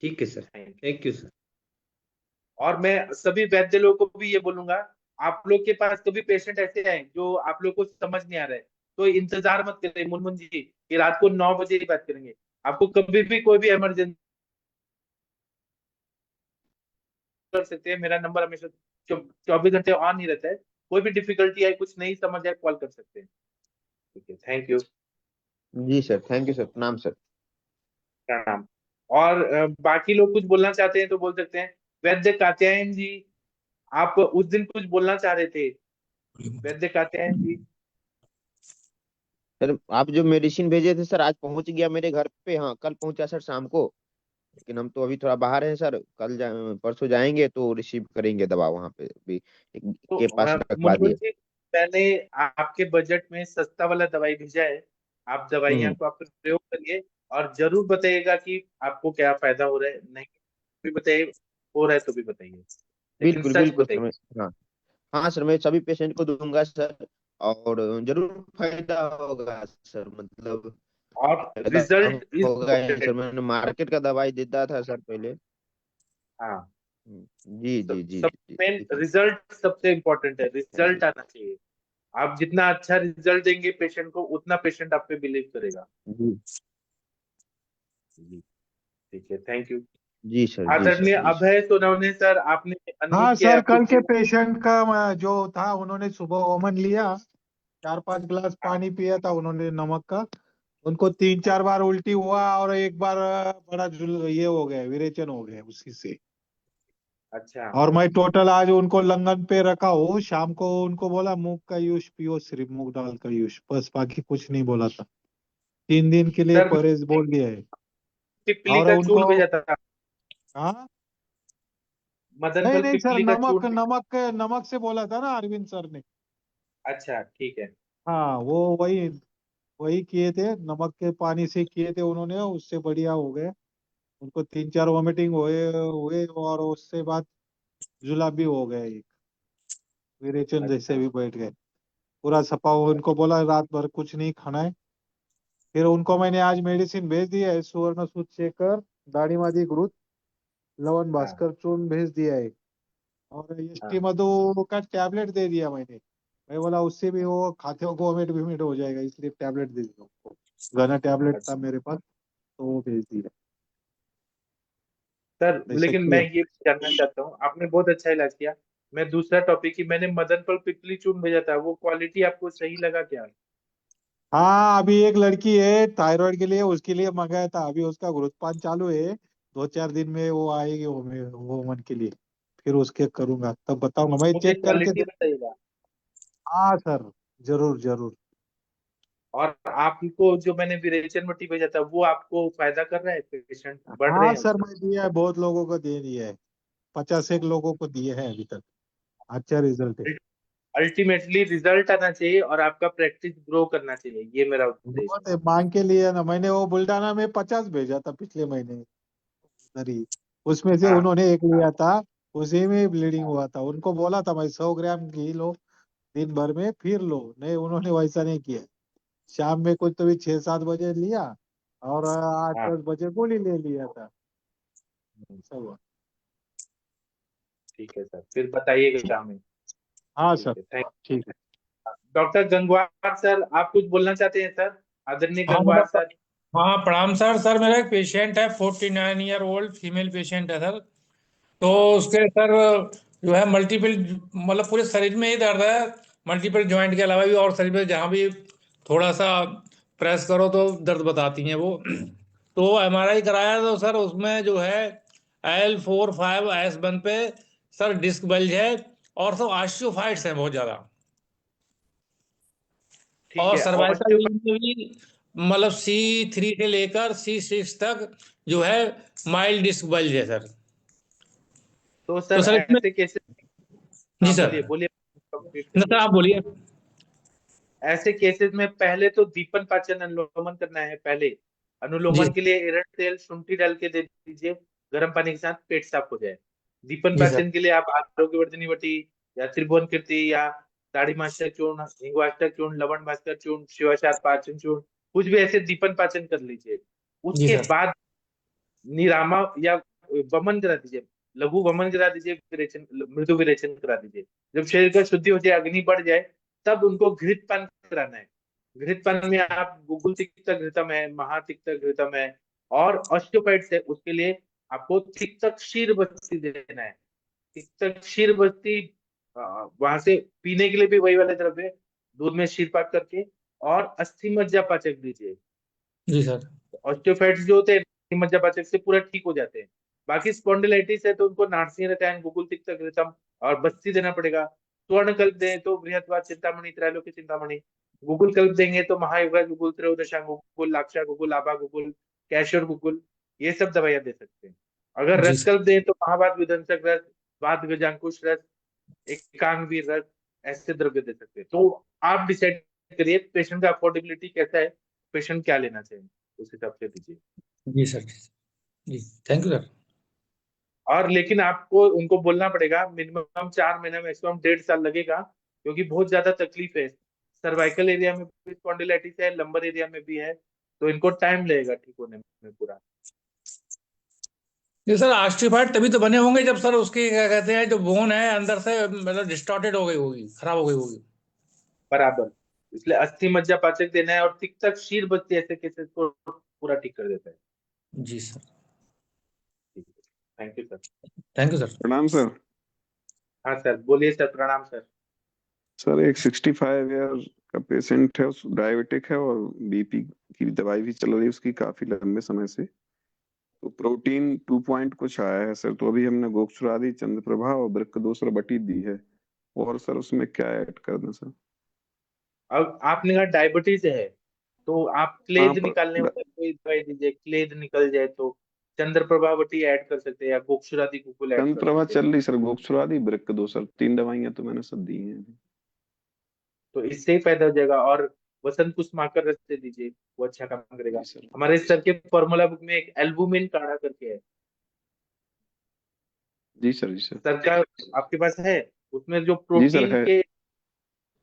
ठीक है सर। हैं। Thank you. Thank you sir. और मैं सभी वैद्य लोगों को भी ये बोलूंगा, आप लोग के पास कभी पेशेंट ऐसे आए जो आप लोग को समझ नहीं आ रहा है, तो इंतजार मत करें मुनमुन जी कि रात को 9 बजे ही बात करेंगे। आपको कभी भी कोई भी इमरजेंसी कर सकते हैं, मेरा नंबर हमेशा 24 घंटे ऑन ही रहता है। कोई भी डिफिकल्टी आए, कुछ नहीं समझ आए, कॉल कर सकते हैं। ठीक है, थैंक यू। जी सर, थैंक यू सर, प्रणाम सर। प्रणाम। और बाकी लोग कुछ बोलना चाहते हैं तो बोल सकते हैं। वैद्य कात्यायन जी, आप उस दिन कुछ बोलना चाह रहे थे, वैद्य कात्यायन जी। सर आप जो मेडिसिन भेजे थे सर, आज पहुंच गया मेरे घर पे। हाँ, कल पहुंचा सर शाम को। लेकिन हम तो अभी थोड़ा बाहर हैं सर, परसों जाएंगे तो रिसीव करेंगे दवा वहाँ पे भी, तो के पास रखवा मुनमुन दिए। जी, मैंने आपके बजट में सस्ता वाला दवाई भेजा है, आप दवाइयाँ हम्म। को आप प्रयोग करिए। और जरूर बताइएगा कि आपको क्या फायदा हो रहा है, नहीं भी बताइए, हो रहा है तो भी बताइए, लेकिन बिल्कुल सच बिल्कुल सर, बताइए। मैं, हाँ हाँ सर, मैं सभी पेशेंट को दूंगा सर। और जरूर फायदा होगा सर, मतलब और फायदा रिजल्ट इज होगा ही सर। इम्पोर्टेंट। मैंने मार्केट का दवाई देता था सर पहले। हाँ। जी जी जी सब जी, मेन ठीक है। रिजल्ट सबसे इम्पोर्टेंट है, थैंक यू। रिजल्ट आना चाहिए। आप जितना अच्छा रिजल्ट देंगे पेशेंट को, उतना पेशेंट आप पे बिलीव करेगा। जी जी। ठीक है, थैंक यू। जी सर, जी सर, आदरणीय जी सर। अभय सोनवने सर, आपने हाँ अनम्यूट किया है, सर, आपको कल के बोल। पेशेंट का जो था, उन्होंने सुबह ओमन लिया, 4-5 गिलास हाँ। पानी पिया था उन्होंने नमक का। उनको 3-4 बार उल्टी हुआ और एक बार बड़ा ये हो गया, विरेचन हो गया उसी से। अच्छा। और मैं टोटल आज उनको लंगन पे रखा हूँ। शाम को उनको बोला मूंग का यूज पियो, सिर्फ मूंग दाल का यूज, बस बाकी कुछ नहीं बोला था। 3 दिन के लिए सर, परहेज बोल दिया है। पिपली और का उनको, चूर्ण भेजा था, हाँ मदन नहीं फल नहीं सर, पिपली का नमक चूर्ण। नमक नमक से बोला था ना अरविंद सर ने। अच्छा, ठीक है। हाँ वो वही वही किए थे, नमक के पानी से किए थे उन्होंने, उससे बढ़िया हो गए। उनको 3-4 वॉमिटिंग हुए हुए और उससे बाद जुलाब भी हो गए, एक विरेचन जैसे अच्छा भी बैठ गए पूरा सफा। उनको बोला रात भर कुछ नहीं खाना है। फिर उनको मैंने आज मेडिसिन भेज दिया है, सुवर्ण सूत शेखर, दाढ़ी मादी घृत, लवन हाँ भास्कर चूर्ण भेज दिया है, और हाँ एसटी मधु का टैबलेट दे दिया मैंने। मैं बोला उससे भी वो खाते हो वोमिट विमिट हो जाएगा, इसलिए टैबलेट दे दिया उनको। घना टैबलेट था अच्छा मेरे पास, तो वो भेज दिया। सर, ऐसा लेकिन मैं किया। ये जानना चाहता हूँ, आपने बहुत अच्छा इलाज किया। मैं दूसरा टॉपिक की, मैंने मदन पल पिपली चूर्ण भेजा था, वो क्वालिटी आपको सही लगा क्या? हाँ, अभी एक लड़की है थायराइड के लिए, उसके लिए मंगाया था, अभी उसका घृतपान चालू है। 2-4 दिन में वो आएगी वो मन के लिए, फिर उसके करूंगा तब बताऊंगा, मैं मुझे चेक करके क्वालिटी बताइएगा। हाँ सर, जरूर जरूर। और आपको जो मैंने विरेचन मट्टी भेजा था, वो आपको फायदा कर रहा है? पेशेंट बढ़ रहे हाँ हैं सर, उससे? मैं दिया है, बहुत लोगों को दे दिया है, 50 एक लोगों को दिए हैं अभी तक। अच्छा रिजल्ट है। अल्टीमेटली रिजल्ट आना चाहिए और आपका प्रैक्टिस ग्रो करना चाहिए, ये मेरा उद्देश्य बहुत है, मांग के लिए ना, मैंने वो बुल्डाना में 50 भेजा था पिछले महीने उधर ही, उसमें से है। हाँ उन्होंने एक लिया था, उसी में ब्लीडिंग हुआ था। उनको बोला था मैं 100 ग्राम घी लो दिन भर में फिर लो, नहीं उन्होंने वैसा नहीं किया। शाम में कुछ तो भी 6-7 बजे लिया, और आठ हाँ। दस बजे गोली ले लिया था। ऐसा हुआ। ठीक है सर, फिर बताइएगा हमें। हाँ ठीक सर, है, थैंक। ठीक है। डॉक्टर गंगवार सर, आप कुछ बोलना चाहते हैं सर? आदरणीय हाँ गंगवार मतलब, सर। हाँ प्रणाम सर। सर मेरा एक पेशेंट है, 49 ईयर ओल्ड फीमेल पेशेंट है सर। तो हाँ उसके सर जो है मल्टीपल, मतलब पूरे शरीर में ही दर्द है। मल्टीपल जॉइंट के अलावा भी और शरीर में जहाँ भी थोड़ा सा प्रेस करो तो दर्द बताती हैं वो। तो एमआरआई कराया तो सर उसमें जो है L4-5S1 पे सर डिस्क बल्ज है, और सब ऑस्टियोफाइट्स हैं बहुत ज्यादा। ठीक और है। सर्वाइकल ऑस्टियो, रीजन में भी मतलब C3 से लेकर C6 तक जो है माइल्ड डिस्क बल्ज है सर। तो तो सर सर इसमें, ऐसे केसेस, जी हाँ सर, बोलिए बोलिए, कंप्लीट न सर करिए। आप बोलिए। ऐसे केसेस में पहले तो दीपन पाचन अनुलोमन करना है पहले। जी अनुलोमन के लिए एरंड तेल शुंठी डाल के दे दीजिए, गर्म पानी के साथ, पेट साफ हो जाए। दीपन जी सर। पाचन के लिए आप आरोग्यवर्धिनी वटी या त्रिभुवन कीर्ति या दाढ़ी मास्टर चूर्ण, हिंगवाष्टक चूर्ण, लवण भास्कर चूर्ण, शिवाचार पाचन चूर्ण, कुछ भी ऐसे दीपन पाचन कर लीजिए। जी उसके सर। बाद निरामा या वमन करा दीजिए, लघु वमन करा दीजिए, विरेचन, मृदु विरेचन करा दीजिए। जब शरीर का शुद्धि हो जाए, अग्नि बढ़ जाए, तब उनको घृत पान कराना है। घृत पान में आप गुगुल तिक्त घृतम है, महातिक्त घृतम है, और ऑस्टियोपाइड्स है, उसके लिए आपको तिक्तक क्षीर बस्ती देना है। तिक्तक क्षीर बस्ती वहां से पीने के लिए भी वही वाले द्रव्य, दूध में क्षीर पाक करके, और अस्थि मज्जा पाचक दीजिए। जी सर। ऑस्टियोफाइट्स जो होते हैं मज्जापाचक से पूरा ठीक हो जाते हैं। बाकी स्पॉन्डिलाइटिस है तो उनको नार्सिन रसायन, गुगुल तिक्त घृतम और बस्ती देना पड़ेगा। स्वर्ण कल्प दें तो बृहत्वा चिंतामणि, त्रैलोक्य चिंतामणि। गुगुल कल्प देंगे तो महायुगा गुगुल, त्रयोदशा गुगुल, लाक्षा गुगुल, आभा गुगुल, कैशोर गुगुल, ये सब दवाइयां दे सकते हैं। अगर जी रस सर। कल्प दें तो महाभारत विध्वंसक रस, वात गजांकुश रस, एकांगवीर रस, ऐसे द्रव्य दे सकते हैं। तो आप डिसाइड करिए पेशेंट का अफोर्डेबिलिटी कैसा है, पेशेंट क्या लेना चाहिए, उस हिसाब से दीजिए। जी सर। जी, थैंक यू सर। और लेकिन आपको उनको बोलना पड़ेगा मिनिमम 4 महीना, मैक्सिमम 1.5 साल लगेगा, क्योंकि बहुत ज्यादा तकलीफ है। सर्वाइकल एरिया में भी स्पॉन्डिलाइटिस है, लंबर एरिया में भी है, तो इनको टाइम लगेगा ठीक होने में पूरा। ये सर ऑस्टियोफाइट तभी तो बने होंगे जब सर उसकी क्या कहते हैं जो बोन है अंदर से मतलब डिस्टॉर्टेड हो गई होगी, खराब हो गई होगी। बराबर, इसलिए अस्थि मज्जा पाचक देना है, और तिक्तक क्षीर बस्ती ऐसे केसेस को पूरा ठीक कर देता है। जी sir. Thank you sir. Thank you sir. प्रणाम सर। हाँ सर, बोलिए सर, प्रणाम सर। सर एक 65 ईयर का पेशेंट है, उस डायबिटिक है और बीपी की दवाई भी चल रही है उसकी काफी लंबे समय से। तो प्रोटीन 2 पॉइंट कुछ आया है सर, तो अभी हमने गोक्षुरादि, चंद्रप्रभा और वृक्क दोषर बटी दी है, और सर उसमें क्या ऐड कर दें सर? अब आपने कहा डायबिटीज है, तो आप हाँ क्लेद पर निकालने वाला कोई दवाई दीजिए, क्लेद निकल जाए तो चंद्र प्रभावती ऐड कर सकते हैं, या गोक्षुरादि गुकुल ऐड कर चंद्रप्रभा सकते हैं। चल रही सर, गोक्षुरादि, वृक्क दोषर, 3 दवाइयां तो मैंने सब दी हैं अभी। तो इससे ही फायदा हो जाएगा। और वसंत कुसमाकर रस दे दीजिए, वो अच्छा काम करेगा। जी सर। हमारे सर के फॉर्मूला बुक में एक एल्बुमिन काढ़ा करके है, जी सर। जी सर। सर का आपके पास है? उसमें जो जी सर प्रोटीन है। के,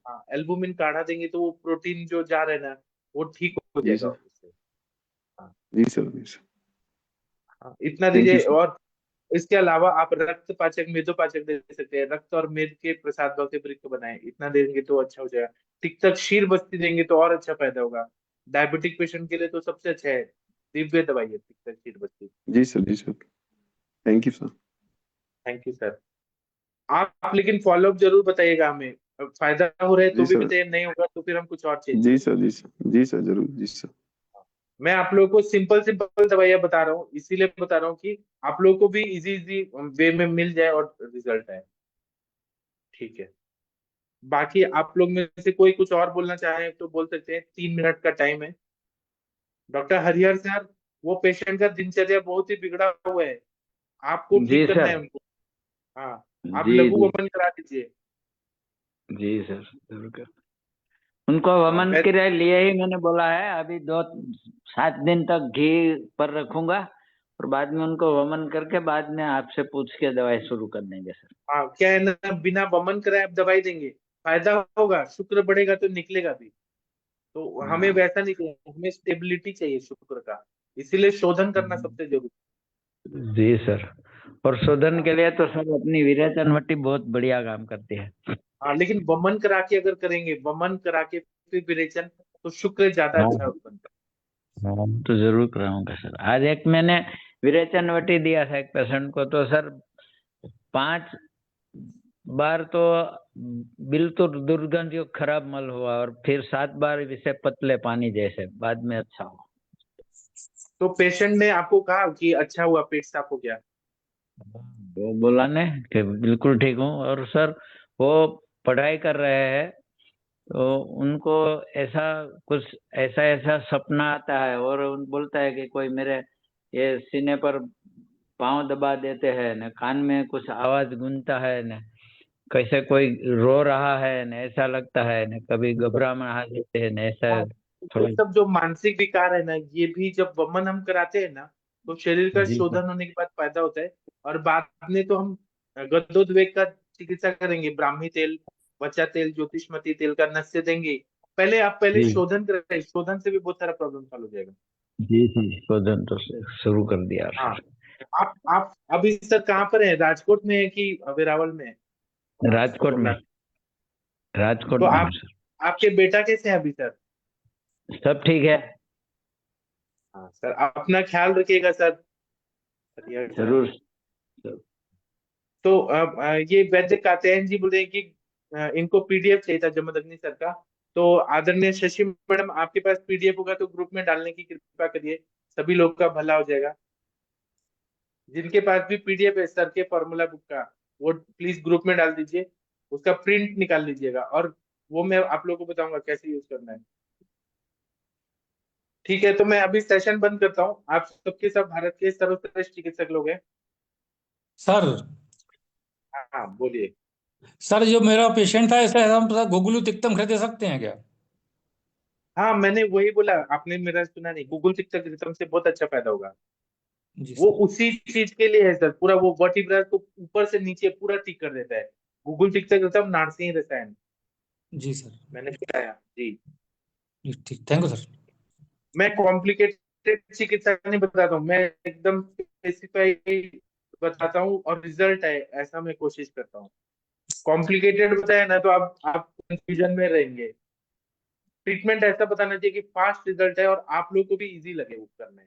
हाँ, एल्बुमिन काढ़ा देंगे तो वो प्रोटीन जो जा रहे हैं ना, वो ठीक हो जी जाएगा सर। उससे। हाँ जी सर। जी सर। हाँ, इतना थैंक यू दीजिए। सर। और इसके अलावा आप रक्त पाचक मेदोपाचक दे सकते हैं, रक्त और मेद के प्रसाद भाव के वृक्क बनाए, इतना देंगे तो अच्छा हो जाएगा। टिकटक क्षीर बस्ती देंगे तो और अच्छा फायदा होगा। डायबिटिक पेशेंट के लिए तो सबसे अच्छा है, दिव्य दवाई है टिकटक क्षीर बस्ती। जी सर। जी sir. Thank you sir. Thank you sir. आप लेकिन फॉलोअप जरूर बताइएगा हमें, फायदा हो रहा है तो जी भी सर। बताइए, नहीं होगा तो फिर हम कुछ और चेंज जी करेंगे। सर। जी सर। जी सर जरूर। जी सर। मैं आप लोगों को सिंपल सिंपल दवाइयां बता रहा हूँ, इसीलिए बता रहा हूँ कि आप लोगों को भी इजी इजी वे में मिल जाए और रिजल्ट आए। ठीक है, बाकी आप लोग में से कोई कुछ और बोलना चाहे तो बोल सकते हैं, 3 मिनट का टाइम है। डॉक्टर हरिहर सर, वो पेशेंट का दिनचर्या बहुत ही बिगड़ा हुआ है, आपको जी ठीक करना है सर। उनको। हाँ, आप जी लघु जी। वमन करा दीजिए। जी सर जरूर कर। उनको वमन मैं के लिए ही मैंने बोला है, अभी 7 दिन तक घी पर रखूंगा और बाद में उनको वमन करके बाद में आपसे पूछ के दवाई शुरू कर देंगे सर। हाँ, क्या है ना, बिना वमन कराए आप दवाई देंगे, फायदा होगा, शुक्र बढ़ेगा तो निकलेगा भी। तो हमें हाँ। वैसा नहीं चाहिए, हमें स्टेबिलिटी चाहिए शुक्र का, इसीलिए शोधन करना सबसे जरूरी जी सर। और शोधन है। के लिए तो सर अपनी विरेचनवटी बहुत बढ़िया काम करती है। हाँ, लेकिन वमन करा के अगर करेंगे, वमन करा के फिर विरेचन, तो शुक्र ज्यादा हाँ अच्छा बनता हाँ, तो जरूर कराऊंगा सर। आज एक मैंने विरेचनवटी दिया था एक पेशेंट को, तो सर 5 बार तो बिल्कुल दुर्गंध युक्त खराब मल हुआ और फिर 7 बार इसे पतले पानी जैसे, बाद में अच्छा हुआ। है। तो पेशेंट ने आपको कहा कि अच्छा हुआ, पेट साफ हो गया? वो बोला ने कि बिल्कुल ठीक हूँ। और सर वो पढ़ाई कर रहे हैं तो उनको ऐसा कुछ ऐसा ऐसा सपना आता है और उन बोलता है कि कोई मेरे ये सीने पर पाँव दबा देते हैं न, कान में कुछ आवाज गूंजता है न, कैसे कोई रो रहा है न, ऐसा लगता है न, कभी घबराहट देते हैं न, ऐसा हाँ, थोड़ा। ये सब जो मानसिक विकार है ना, ये भी जब वमन हम कराते हैं ना, तो शरीर का जी सर। शोधन होने के बाद फायदा होता है। और बाद में तो हम गंधोद्वेग का चिकित्सा करेंगे, ब्राह्मी तेल, बचा तेल, ज्योतिषमती तेल का नस्य देंगे। पहले जी शोधन कराए, शोधन से भी बहुत सारा प्रॉब्लम सॉल्व हो जाएगा। जी जी, शोधन तो शुरू कर दिया हाँ, सर। आप अभी सर कहाँ पर है, राजकोट में है कि वेरावल में है? राजकोट में। सोमनाथ। राजकोट तो में आप, हूँ सर। आपके बेटा कैसे है अभी सर? सब ठीक है। हाँ सर, अपना ख्याल रखिएगा सर। बढ़िया सर। जरूर सर। तो ये वैद्य कात्यायन जी बोल रहे हैं कि इनको पीडीएफ चाहिए था जमदग्नि सर का। तो आदरणीय शशि मैडम, आपके पास पीडीएफ होगा तो ग्रुप में डालने की कृपा करिए, सभी लोग का भला हो जाएगा। जिनके पास भी पीडीएफ है सर के फॉर्मूला बुक का, वो प्लीज ग्रुप में डाल दीजिए, उसका प्रिंट निकाल लीजिएगा, और वो मैं आप लोगों को बताऊंगा कैसे यूज करना है। ठीक है, तो मैं अभी सेशन बंद करता हूँ। आप सबके सब भारत के सर्वश्रेष्ठ चिकित्सक लोग हैं। सर। हाँ हाँ, बोलिए। सर जो मेरा पेशेंट था, इसे हम गुगलू तिक्तम खरीद सकते हैं क्या? हाँ, मैंने वही बोला, आपने मेरा सुना नहीं, गूगल शिक्षा सिस्टम से बहुत अच्छा फायदा होगा। जी वो सर। उसी चीज के लिए है सर, पूरा वो वर्टिब्रा को ऊपर से नीचे पूरा ठीक कर देता है। गूगल शिक्षा सिस्टम नारसिंह रसायन, जी सर। मैंने बताया जी। जी, ठीक, थैंक यू सर। मैं कॉम्प्लिकेटेड चिकित्सा नहीं बताता हूँ, मैं एकदम स्पेसिफाई बताता हूँ और रिजल्ट है ऐसा मैं कोशिश करता हूँ। कॉम्प्लिकेटेड बताया ना तो आप कंफ्यूजन में रहेंगे। ट्रीटमेंट ऐसा बताना चाहिए कि फास्ट रिजल्ट है और आप लोग को भी इजी लगे वो करने।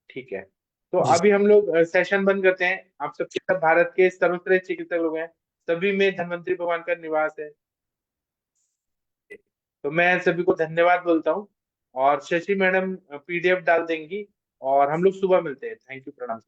ठीक है, तो जी अभी सर। हम लोग सेशन बंद करते हैं। आप सबके सब भारत के सर्वश्रेष्ठ चिकित्सक लोग हैं, सभी में धन्वंतरी भगवान का निवास है। तो मैं सभी को धन्यवाद बोलता हूँ, और शशि मैडम पीडीएफ डाल देंगी, और हम लोग सुबह मिलते हैं। थैंक यू, प्रणाम।